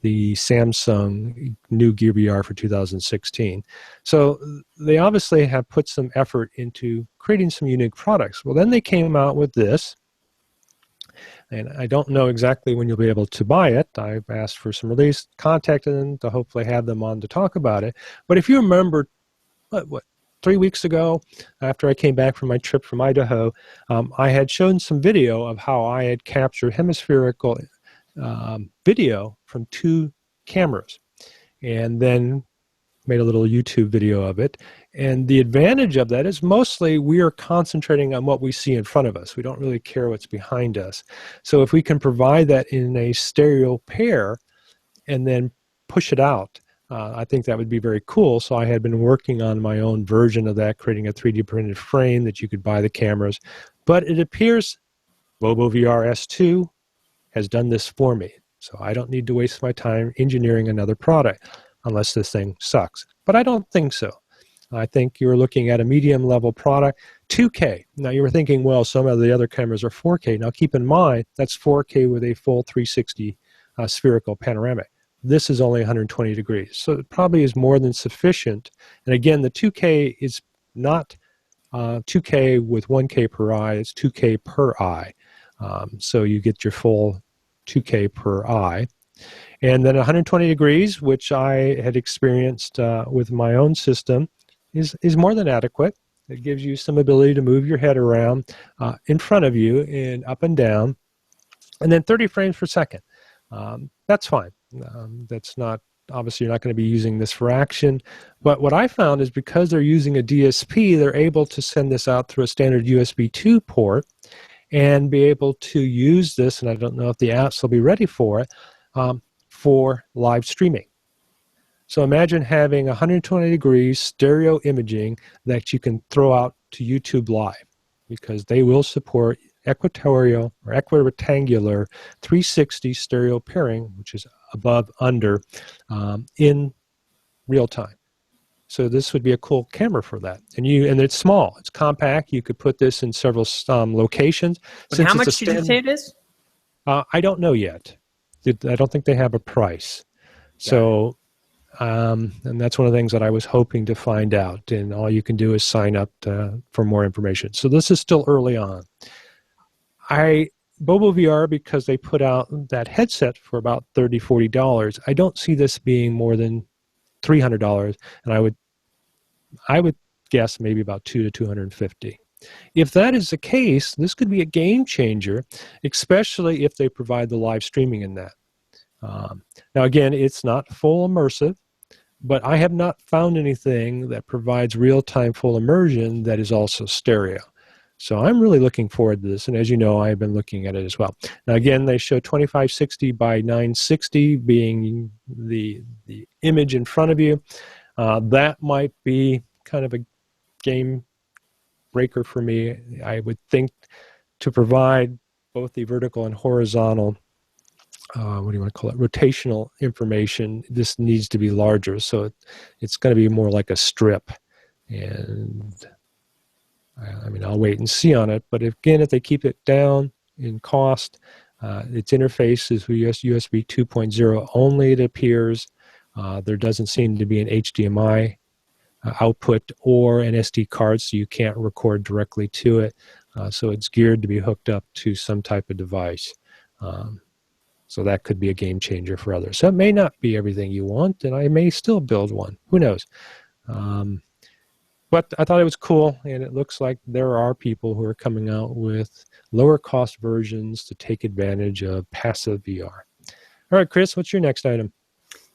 Samsung new Gear VR for 2016. So they obviously have put some effort into creating some unique products. Well, then they came out with this, and I don't know exactly when you'll be able to buy it. I've asked for some release, contacted them to hopefully have them on to talk about it. But if you remember, what 3 weeks ago, after I came back from my trip from Idaho, I had shown some video of how I had captured hemispherical video from 2 cameras, and then made a little YouTube video of it. And the advantage of that is mostly we are concentrating on what we see in front of us. We don't really care what's behind us. So if we can provide that in a stereo pair and then push it out, I think that would be very cool. So I had been working on my own version of that, creating a 3D printed frame that you could buy the cameras. But it appears Bobo VR S2 has done this for me. So I don't need to waste my time engineering another product unless this thing sucks. But I don't think so. I think you're looking at a medium level product, 2K. Now you were thinking, well, some of the other cameras are 4K. Now keep in mind, that's 4K with a full 360 spherical panoramic. This is only 120 degrees. So it probably is more than sufficient. And again, the 2K is not 2K with 1K per eye, it's 2K per eye. So you get your full 2K per eye. And then 120 degrees, which I had experienced with my own system, is more than adequate. It gives you some ability to move your head around in front of you and up and down. And then 30 frames per second. That's fine. That's not, obviously you're not going to be using this for action. But what I found is because they're using a DSP, they're able to send this out through a standard USB 2 port and be able to use this, and I don't know if the apps will be ready for it, for live streaming. So imagine having 120 degrees stereo imaging that you can throw out to YouTube Live, because they will support equatorial or equirectangular 360 stereo pairing, which is above, under, in real time. So this would be a cool camera for that. And it's small, it's compact. You could put this in several locations. But how much did you say it is? I don't know yet. I don't think they have a price. So, and that's one of the things that I was hoping to find out. And all you can do is sign up for more information. So this is still early on. Bobo VR, because they put out that headset for about $30, $40, I don't see this being more than $300, and I would guess maybe about $200 to $250. If that is the case, this could be a game changer, especially if they provide the live streaming in that. Now, again, it's not full immersive, but I have not found anything that provides real-time full immersion that is also stereo. So I'm really looking forward to this, and as you know, I've been looking at it as well. Now, again, they show 2560 by 960 being the image in front of you. That might be kind of a game breaker for me. I would think to provide both the vertical and horizontal, what do you want to call it, rotational information, this needs to be larger. So it's going to be more like a strip. And I mean, I'll wait and see on it. But again, if they keep it down in cost, its interface is USB 2.0 only, it appears. There doesn't seem to be an HDMI output or an SD card, so you can't record directly to it. So it's geared to be hooked up to some type of device. So that could be a game changer for others. So it may not be everything you want, and I may still build one. Who knows? But I thought it was cool, and it looks like there are people who are coming out with lower cost versions to take advantage of passive VR. All right, Chris, what's your next item?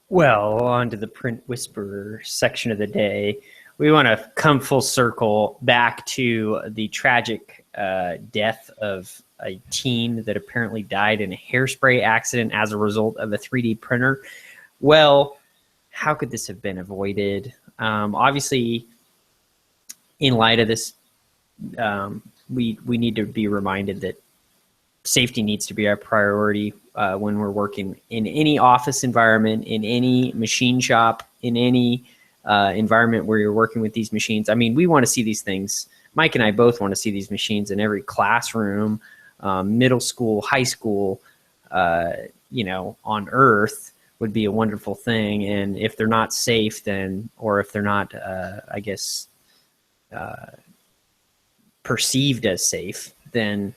Well, on to the print whisperer section of the day. We want to come full circle back to the tragic death of a teen that apparently died in a hairspray accident as a result of a 3D printer. Well, how could this have been avoided? Obviously, in light of this, we need to be reminded that safety needs to be our priority when we're working in any office environment, in any machine shop, in any environment where you're working with these machines. I mean, we want to see these things. Mike and I both want to see these machines in every classroom, middle school, high school, on Earth would be a wonderful thing. And if they're not safe, then, or if they're not, perceived as safe, then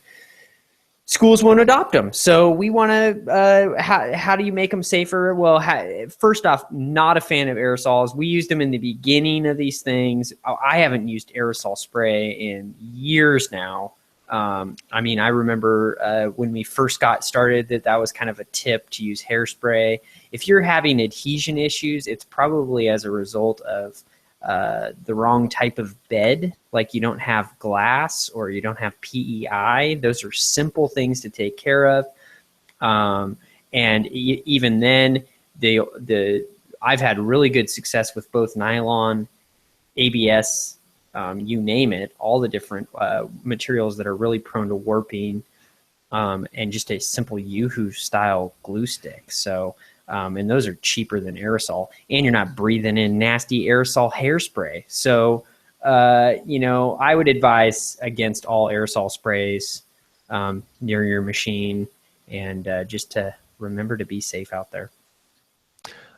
schools won't adopt them. So we want to, how do you make them safer? Well, first off, not a fan of aerosols. We used them in the beginning of these things. I haven't used aerosol spray in years now. I mean, I remember when we first got started that was kind of a tip to use hairspray. If you're having adhesion issues, it's probably as a result of the wrong type of bed, like you don't have glass or you don't have PEI. Those are simple things to take care of. And even then, I've had really good success with both nylon, ABS, you name it, all the different materials that are really prone to warping, and just a simple Yoo-hoo style glue stick. So and those are cheaper than aerosol, and you're not breathing in nasty aerosol hairspray. So, I would advise against all aerosol sprays near your machine, and just to remember to be safe out there.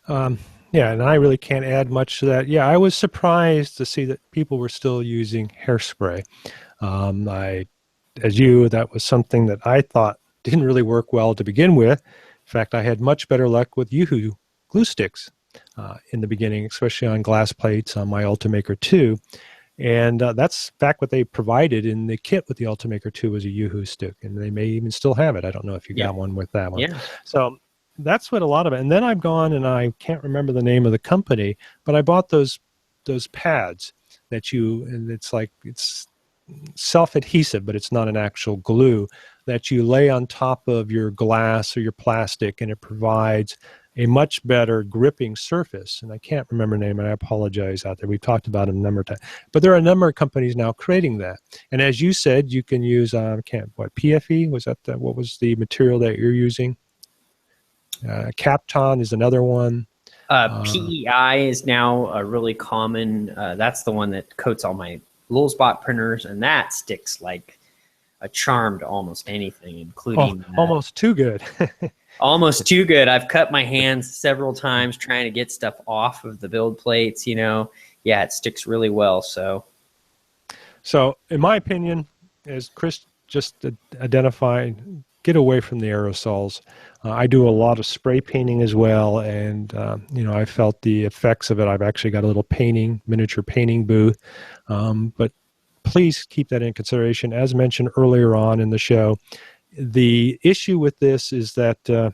Yeah, and I really can't add much to that. Yeah, I was surprised to see that people were still using hairspray. That was something that I thought didn't really work well to begin with. In fact, I had much better luck with Yoo-hoo glue sticks in the beginning, especially on glass plates on my Ultimaker 2. And that's in fact what they provided in the kit with the Ultimaker 2 was a Yoo-hoo stick, and they may even still have it. I don't know if you got one with that one. Yeah. So that's what a lot of it. And then I've gone, and I can't remember the name of the company, but I bought those pads and it's self-adhesive, but it's not an actual glue that you lay on top of your glass or your plastic, and it provides a much better gripping surface. And I can't remember the name, and I apologize out there. We've talked about it a number of times. But there are a number of companies now creating that. And as you said, you can use, PFE? Was that what was the material that you're using? Kapton is another one. PEI is now a really common, that's the one that coats all my little spot printers, and that sticks like a charm to almost anything, including almost too good. Almost too good. I've cut my hands several times trying to get stuff off of the build plates. Yeah, it sticks really well. So in my opinion, as Chris just identified, get away from the aerosols. I do a lot of spray painting as well, and I felt the effects of it. I've actually got a little miniature painting booth, but please keep that in consideration. As mentioned earlier on in the show, the issue with this is that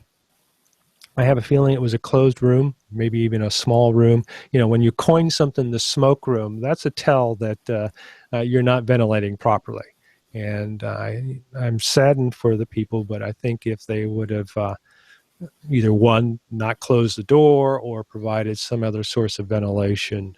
I have a feeling it was a closed room, maybe even a small room. When you coin something the smoke room, that's a tell that you're not ventilating properly. And I'm saddened for the people, but I think if they would have either one, not closed the door or provided some other source of ventilation,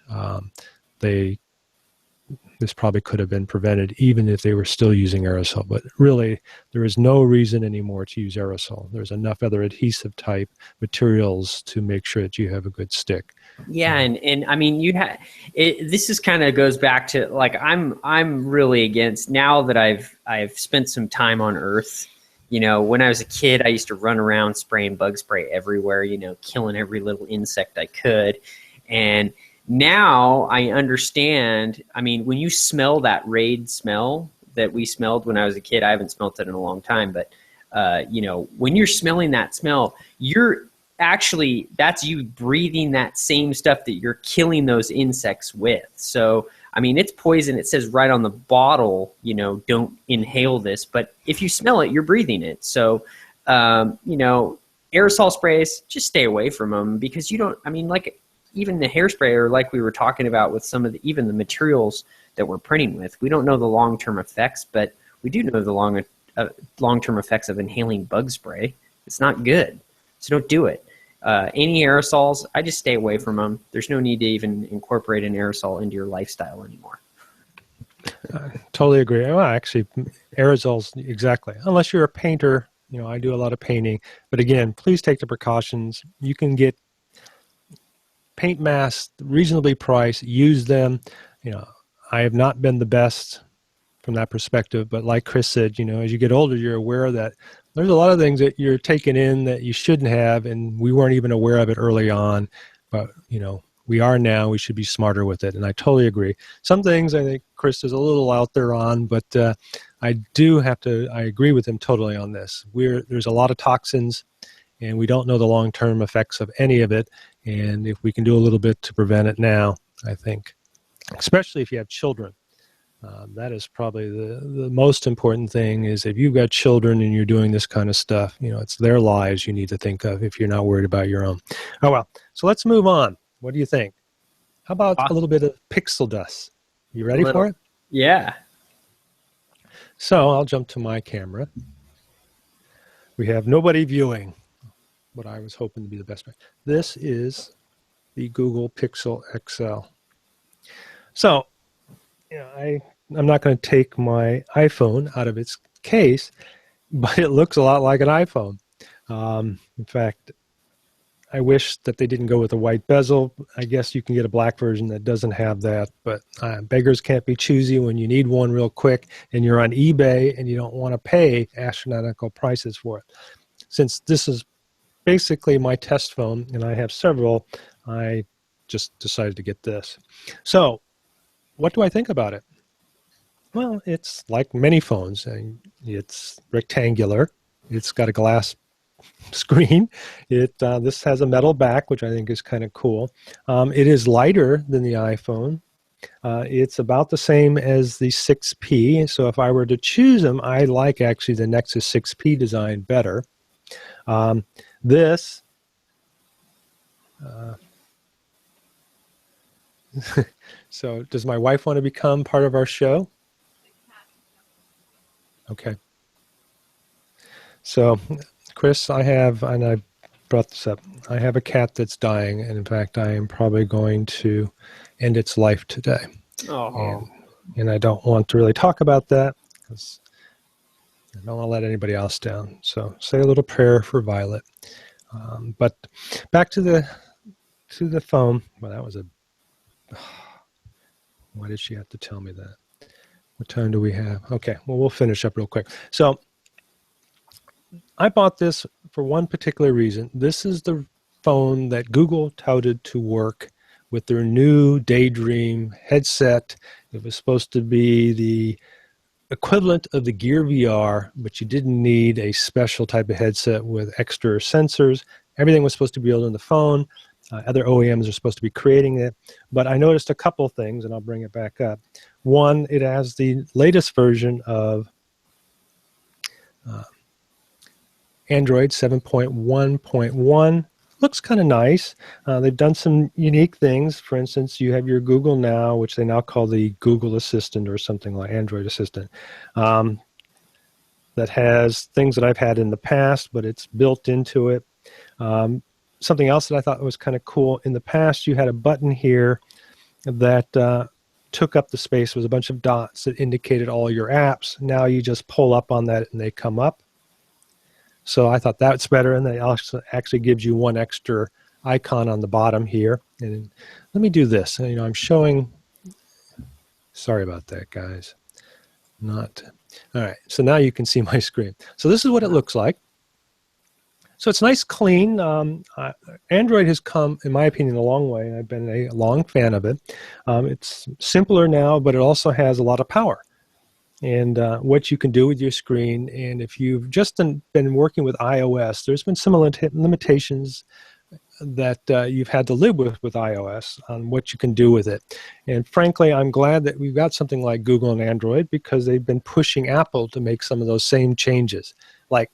this probably could have been prevented even if they were still using aerosol. But really, there is no reason anymore to use aerosol. There's enough other adhesive type materials to make sure that you have a good stick. Yeah, and I mean, this is kind of goes back to, like, I'm really against, now that I've spent some time on Earth. When I was a kid, I used to run around spraying bug spray everywhere, killing every little insect I could. And now I understand, I mean, when you smell that Raid smell that we smelled when I was a kid, I haven't smelled it in a long time, but, when you're smelling that smell, that's you breathing that same stuff that you're killing those insects with. So, I mean, it's poison. It says right on the bottle, don't inhale this, but if you smell it, you're breathing it. So, aerosol sprays, just stay away from them, because like even the hairspray, or like we were talking about with some of even the materials that we're printing with, we don't know the long-term effects, but we do know the long-term effects of inhaling bug spray. It's not good. So don't do it. Any aerosols, I just stay away from them. There's no need to even incorporate an aerosol into your lifestyle anymore. Totally agree. Well, actually, aerosols, exactly. Unless you're a painter, I do a lot of painting. But again, please take the precautions. You can get paint masks reasonably priced. Use them. I have not been the best from that perspective, but like Chris said, as you get older, you're aware that there's a lot of things that you're taking in that you shouldn't have, and we weren't even aware of it early on. But we are now. We should be smarter with it, and I totally agree. Some things I think Chris is a little out there on, but I agree with him totally on this. There's a lot of toxins, and we don't know the long-term effects of any of it. And if we can do a little bit to prevent it now, I think, especially if you have children. That is probably the most important thing, is if you've got children and you're doing this kind of stuff, it's their lives you need to think of if you're not worried about your own. Oh, well. So let's move on. What do you think? How about a little bit of pixel dust? You ready for it? Yeah. So I'll jump to my camera. We have nobody viewing what I was hoping to be the best. This is the Google Pixel XL. So, I'm not going to take my iPhone out of its case, but it looks a lot like an iPhone. In fact, I wish that they didn't go with a white bezel. I guess you can get a black version that doesn't have that, but beggars can't be choosy when you need one real quick and you're on eBay and you don't want to pay astronomical prices for it. Since this is basically my test phone, and I have several, I just decided to get this. So, what do I think about it? Well, it's like many phones. It's rectangular. It's got a glass screen. This has a metal back, which I think is kind of cool. It is lighter than the iPhone. It's about the same as the 6P. So if I were to choose them, I like actually the Nexus 6P design better. So does my wife want to become part of our show? Okay. So, Chris, and I brought this up, I have a cat that's dying, and in fact, I am probably going to end its life today. Oh. And I don't want to really talk about that, because I don't want to let anybody else down. So say a little prayer for Violet. But back to the phone. Well, that was why did she have to tell me that? What time do we have? Okay, well, we'll finish up real quick. So I bought this for one particular reason. This is the phone that Google touted to work with their new Daydream headset. It was supposed to be equivalent of the Gear VR, but you didn't need a special type of headset with extra sensors. Everything was supposed to be built in the phone. Other OEMs are supposed to be creating it. But I noticed a couple things, and I'll bring it back up. One, it has the latest version of Android 7.1.1. Looks kind of nice. They've done some unique things. For instance, you have your Google Now, which they now call the Google Assistant or something like Android Assistant, that has things that I've had in the past, but it's built into it. Something else that I thought was kind of cool, in the past you had a button here that took up the space. It was a bunch of dots that indicated all your apps. Now you just pull up on that and they come up. So I thought that's better, and it also actually gives you one extra icon on the bottom here. And let me do this. You know, I'm showing. Sorry about that, guys. Not all right. So now you can see my screen. So this is what it looks like. So it's nice, clean. Android has come, in my opinion, a long way. I've been a long fan of it. It's simpler now, but it also has a lot of power. And what you can do with your screen. And if you've just been working with iOS, there's been some limitations that you've had to live with iOS on what you can do with it. And frankly, I'm glad that we've got something like Google and Android, because they've been pushing Apple to make some of those same changes, like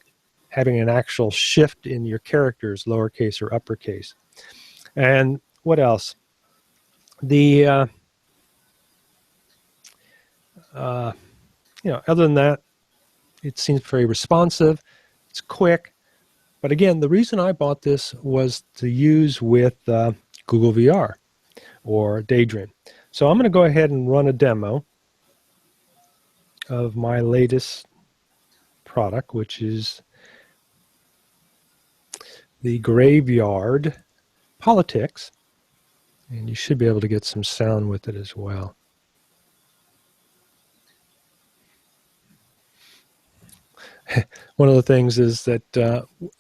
having an actual shift in your characters, lowercase or uppercase. And what else? The other than that, it seems very responsive. It's quick. But again, the reason I bought this was to use with Google VR or Daydream. So I'm going to go ahead and run a demo of my latest product, which is the Graveyard Politics. And you should be able to get some sound with it as well. One of the things is that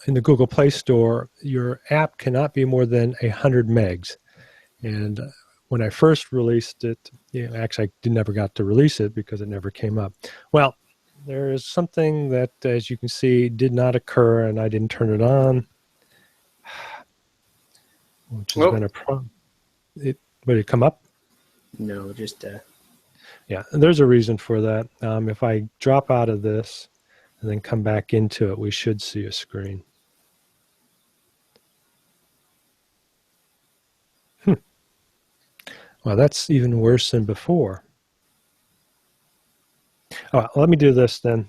in the Google Play Store, your app cannot be more than 100 megs. And when I first released it, actually I never got to release it because it never came up. Well, there is something that, as you can see, did not occur, and I didn't turn it on, which has been a problem. Would it come up? No, just... Yeah, and there's a reason for that. If I drop out of this and then come back into it, we should see a screen. Well, that's even worse than before. Oh, let me do this then.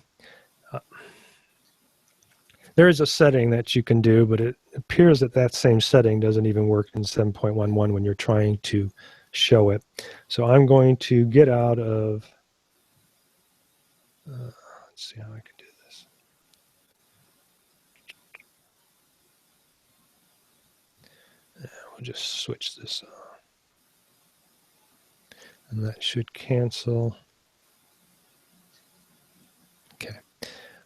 There is a setting that you can do, but it appears that that same setting doesn't even work in 7.11 when you're trying to show it. So I'm going to get out of, let's see how I can do this. We'll just switch this on. And that should cancel. Okay.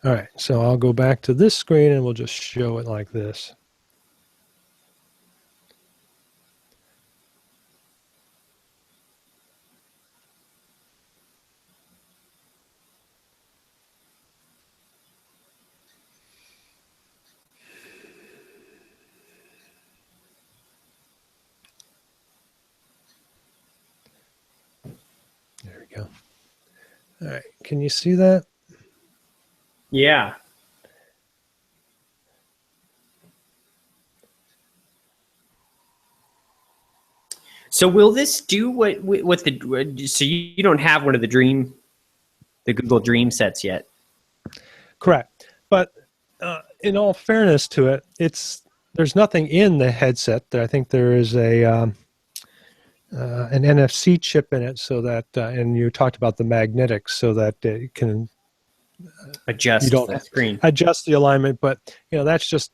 All right, so I'll go back to this screen and we'll just show it like this. There we go. All right, can you see that? Yeah. So will this do what the, so you don't have one of the Google Dream sets yet? Correct. But in all fairness to it, there's nothing in the headset. I think there is an NFC chip in it, so that and you talked about the magnetics, so that it can adjust the screen, adjust the alignment. But that's just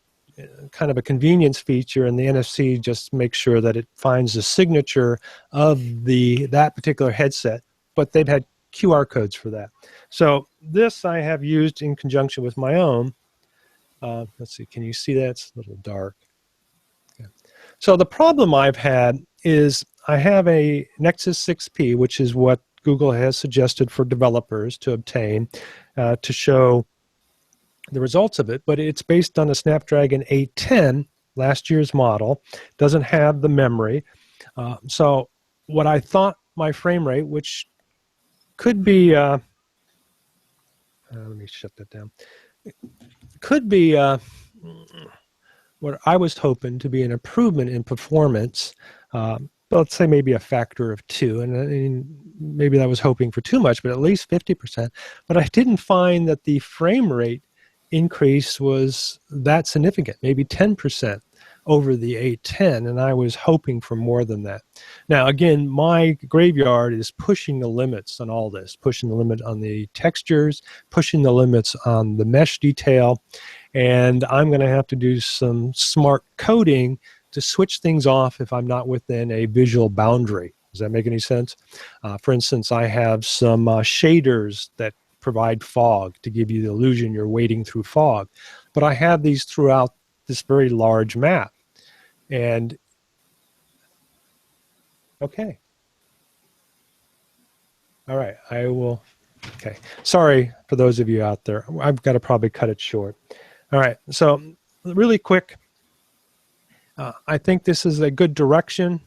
kind of a convenience feature, and the NFC just makes sure that it finds the signature of that particular headset. But they've had QR codes for that. So this I have used in conjunction with my own. Let's see, can you see that? It's a little dark. Okay. So the problem I've had is I have a Nexus 6P, which is what Google has suggested for developers to obtain to show the results of it, but it's based on a Snapdragon 810, last year's model, doesn't have the memory. So what I thought my frame rate, which could be, let me shut that down, could be what I was hoping to be an improvement in performance, let's say maybe a factor of 2, and I mean, maybe I was hoping for too much, but at least 50%. But I didn't find that the frame rate increase was that significant, maybe 10% over the 810, and I was hoping for more than that. Now, again, my graveyard is pushing the limits on all this, pushing the limit on the textures, pushing the limits on the mesh detail, and I'm going to have to do some smart coding to switch things off if I'm not within a visual boundary. Does that make any sense? For instance, I have some shaders that provide fog to give you the illusion you're wading through fog. But I have these throughout this very large map. And, okay. All right, I will, okay. Sorry for those of you out there. I've got to probably cut it short. All right, so really quick, I think this is a good direction.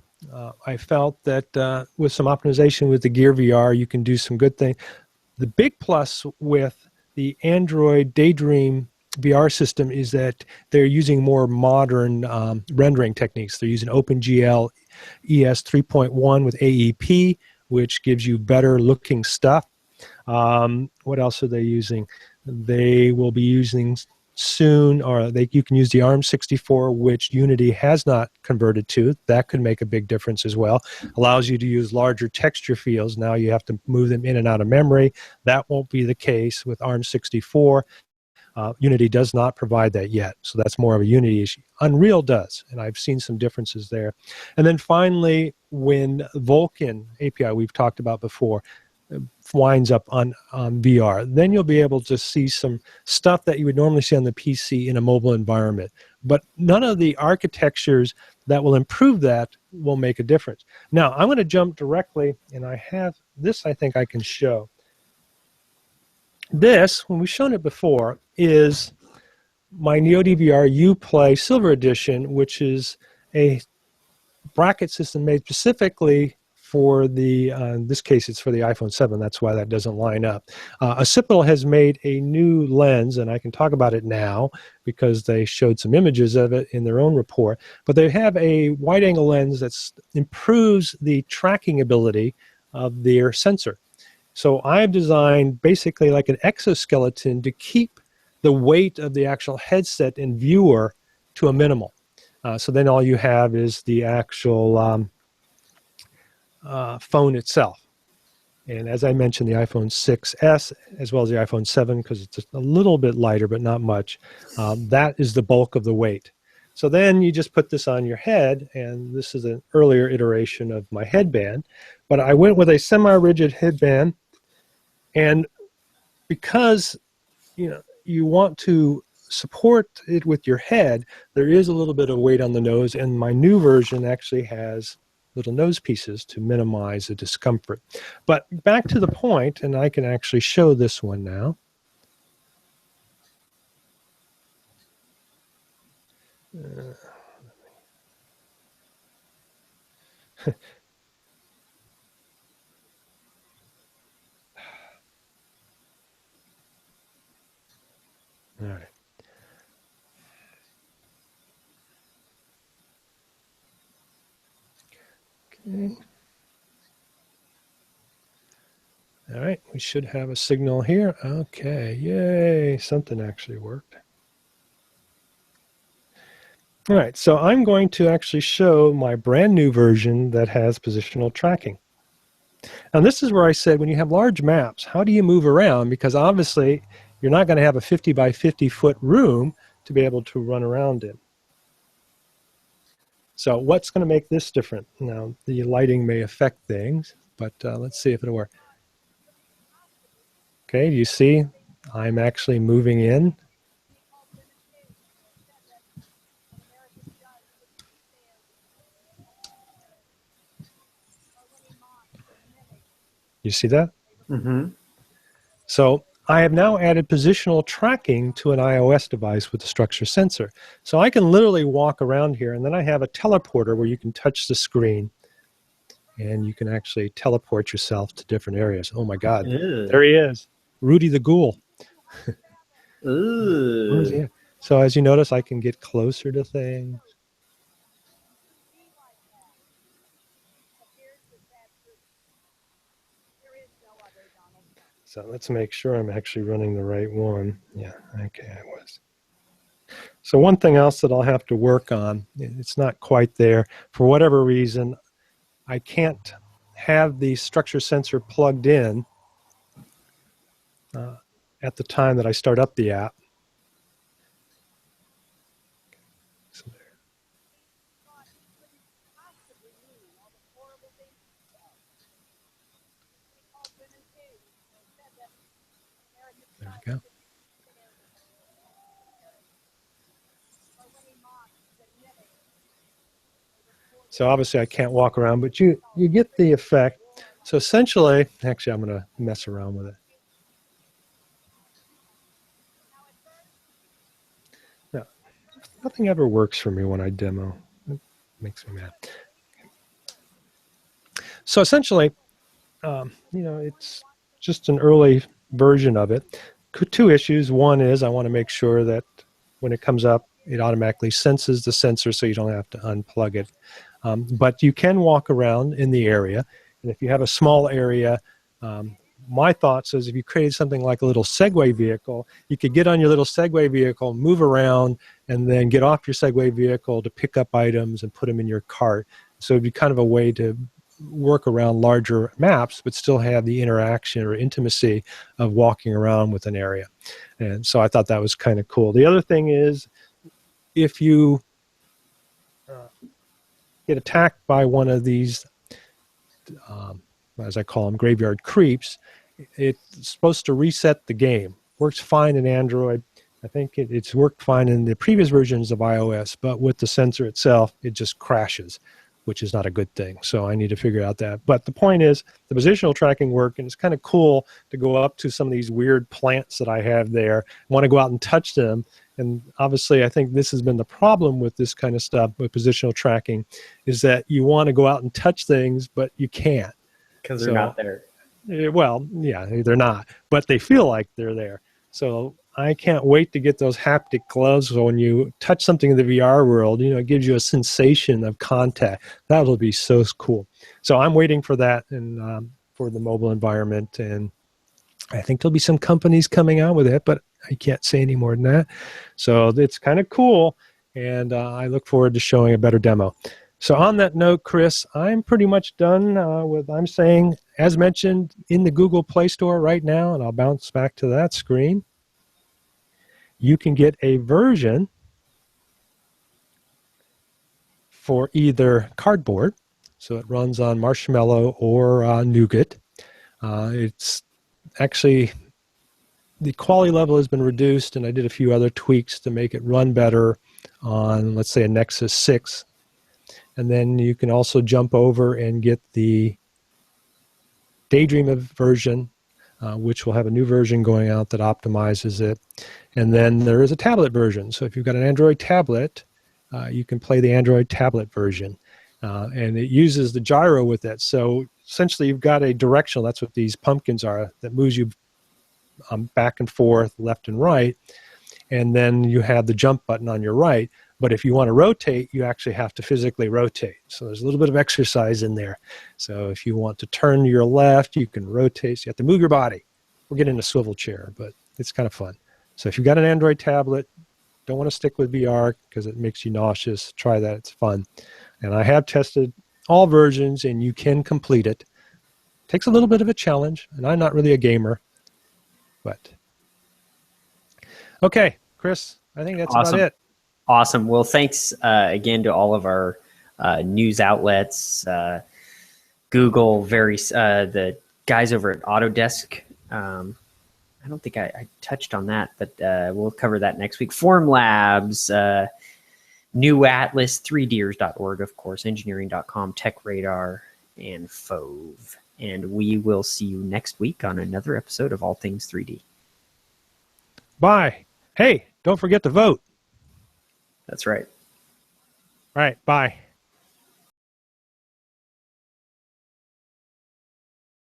I felt that with some optimization with the Gear VR, you can do some good things. The big plus with the Android Daydream VR system is that they're using more modern rendering techniques. They're using OpenGL ES 3.1 with AEP, which gives you better looking stuff. What else are they using? They will be using soon, or you can use the ARM64, which Unity has not converted to. That could make a big difference as well. Allows you to use larger texture fields. Now you have to move them in and out of memory. That won't be the case with ARM64. Unity does not provide that yet, so that's more of a Unity issue. Unreal does, and I've seen some differences there. And then finally, when Vulkan API we've talked about before winds up on VR, then you'll be able to see some stuff that you would normally see on the PC in a mobile environment. But none of the architectures that will improve that will make a difference. Now, I'm going to jump directly, and I have this I think I can show. This, when we've shown it before, is my NeoDVR Uplay Silver Edition, which is a bracket system made specifically for the, in this case it's for the iPhone 7, that's why that doesn't line up. Occipital has made a new lens, and I can talk about it now because they showed some images of it in their own report, but they have a wide-angle lens that improves the tracking ability of their sensor. So I've designed basically like an exoskeleton to keep the weight of the actual headset and viewer to a minimal. So then all you have is the actual phone itself. And as I mentioned, the iPhone 6S as well as the iPhone 7, because it's just a little bit lighter but not much, that is the bulk of the weight. So then you just put this on your head, and this is an earlier iteration of my headband, but I went with a semi-rigid headband, and because you want to support it with your head, there is a little bit of weight on the nose, and my new version actually has little nose pieces to minimize the discomfort. But back to the point, and I can actually show this one now. All right. Okay. All right, we should have a signal here. Okay, yay, something actually worked. All right, so I'm going to actually show my brand new version that has positional tracking. And this is where I said, when you have large maps, how do you move around? Because obviously, you're not going to have a 50 by 50 foot room to be able to run around in. So what's going to make this different? Now, the lighting may affect things, but let's see if it'll work. Okay, do you see? I'm actually moving in. You see that? Mm-hmm. So I have now added positional tracking to an iOS device with the structure sensor. So I can literally walk around here, and then I have a teleporter where you can touch the screen and you can actually teleport yourself to different areas. Oh my God, there he is, Rudy the Ghoul. Where's he at? So as you notice, I can get closer to things. So let's make sure I'm actually running the right one. Yeah, okay, I was. So one thing else that I'll have to work on, it's not quite there. For whatever reason, I can't have the structure sensor plugged in at the time that I start up the app. So there we go. So obviously I can't walk around, but you get the effect. So essentially, actually I'm going to mess around with it. No, nothing ever works for me when I demo. It makes me mad. So essentially, it's just an early version of it. Two issues. One is I want to make sure that when it comes up, it automatically senses the sensor so you don't have to unplug it. But you can walk around in the area. And if you have a small area, my thoughts is if you created something like a little Segway vehicle, you could get on your little Segway vehicle, move around, and then get off your Segway vehicle to pick up items and put them in your cart. So it'd be kind of a way to work around larger maps, but still have the interaction or intimacy of walking around with an area. And so I thought that was kind of cool. The other thing is, if you get attacked by one of these, as I call them, graveyard creeps, it's supposed to reset the game. Works fine in Android. I think it's worked fine in the previous versions of iOS, but with the sensor itself, it just crashes, which is not a good thing. So I need to figure out that. But the point is, the positional tracking work, and it's kind of cool to go up to some of these weird plants that I have there, want to go out and touch them. And obviously, I think this has been the problem with this kind of stuff with positional tracking, is that you want to go out and touch things, but you can't. Because they're not there. Well, yeah, they're not, but they feel like they're there. So I can't wait to get those haptic gloves. So when you touch something in the VR world, it gives you a sensation of contact. That'll be so cool. So I'm waiting for that and for the mobile environment. And I think there'll be some companies coming out with it, but I can't say any more than that. So it's kind of cool. And I look forward to showing a better demo. So on that note, Chris, I'm pretty much done with I'm saying, as mentioned, in the Google Play Store right now, and I'll bounce back to that screen. You can get a version for either cardboard, so it runs on Marshmallow or Nougat. It's actually, the quality level has been reduced, and I did a few other tweaks to make it run better on, let's say, a Nexus 6. And then you can also jump over and get the Daydream version, which will have a new version going out that optimizes it. And then there is a tablet version. So if you've got an Android tablet, you can play the Android tablet version. And it uses the gyro with it. So essentially you've got a directional, that's what these pumpkins are, that moves you back and forth, left and right. And then you have the jump button on your right. But if you want to rotate, you actually have to physically rotate. So there's a little bit of exercise in there. So if you want to turn to your left, you can rotate. So you have to move your body. We're getting a swivel chair, but it's kind of fun. So if you've got an Android tablet, don't want to stick with VR because it makes you nauseous, try that. It's fun. And I have tested all versions, and you can complete it. Takes a little bit of a challenge, and I'm not really a gamer. But okay, Chris, I think that's Awesome. about it. Awesome. Well, thanks again to all of our news outlets, Google, the guys over at Autodesk. I don't think I touched on that, but we'll cover that next week. Form Labs, New Atlas, 3Deers.org, of course, engineering.com, Tech Radar, and Fove. And we will see you next week on another episode of All Things 3D. Bye. Hey, don't forget to vote. That's right. All right. Bye.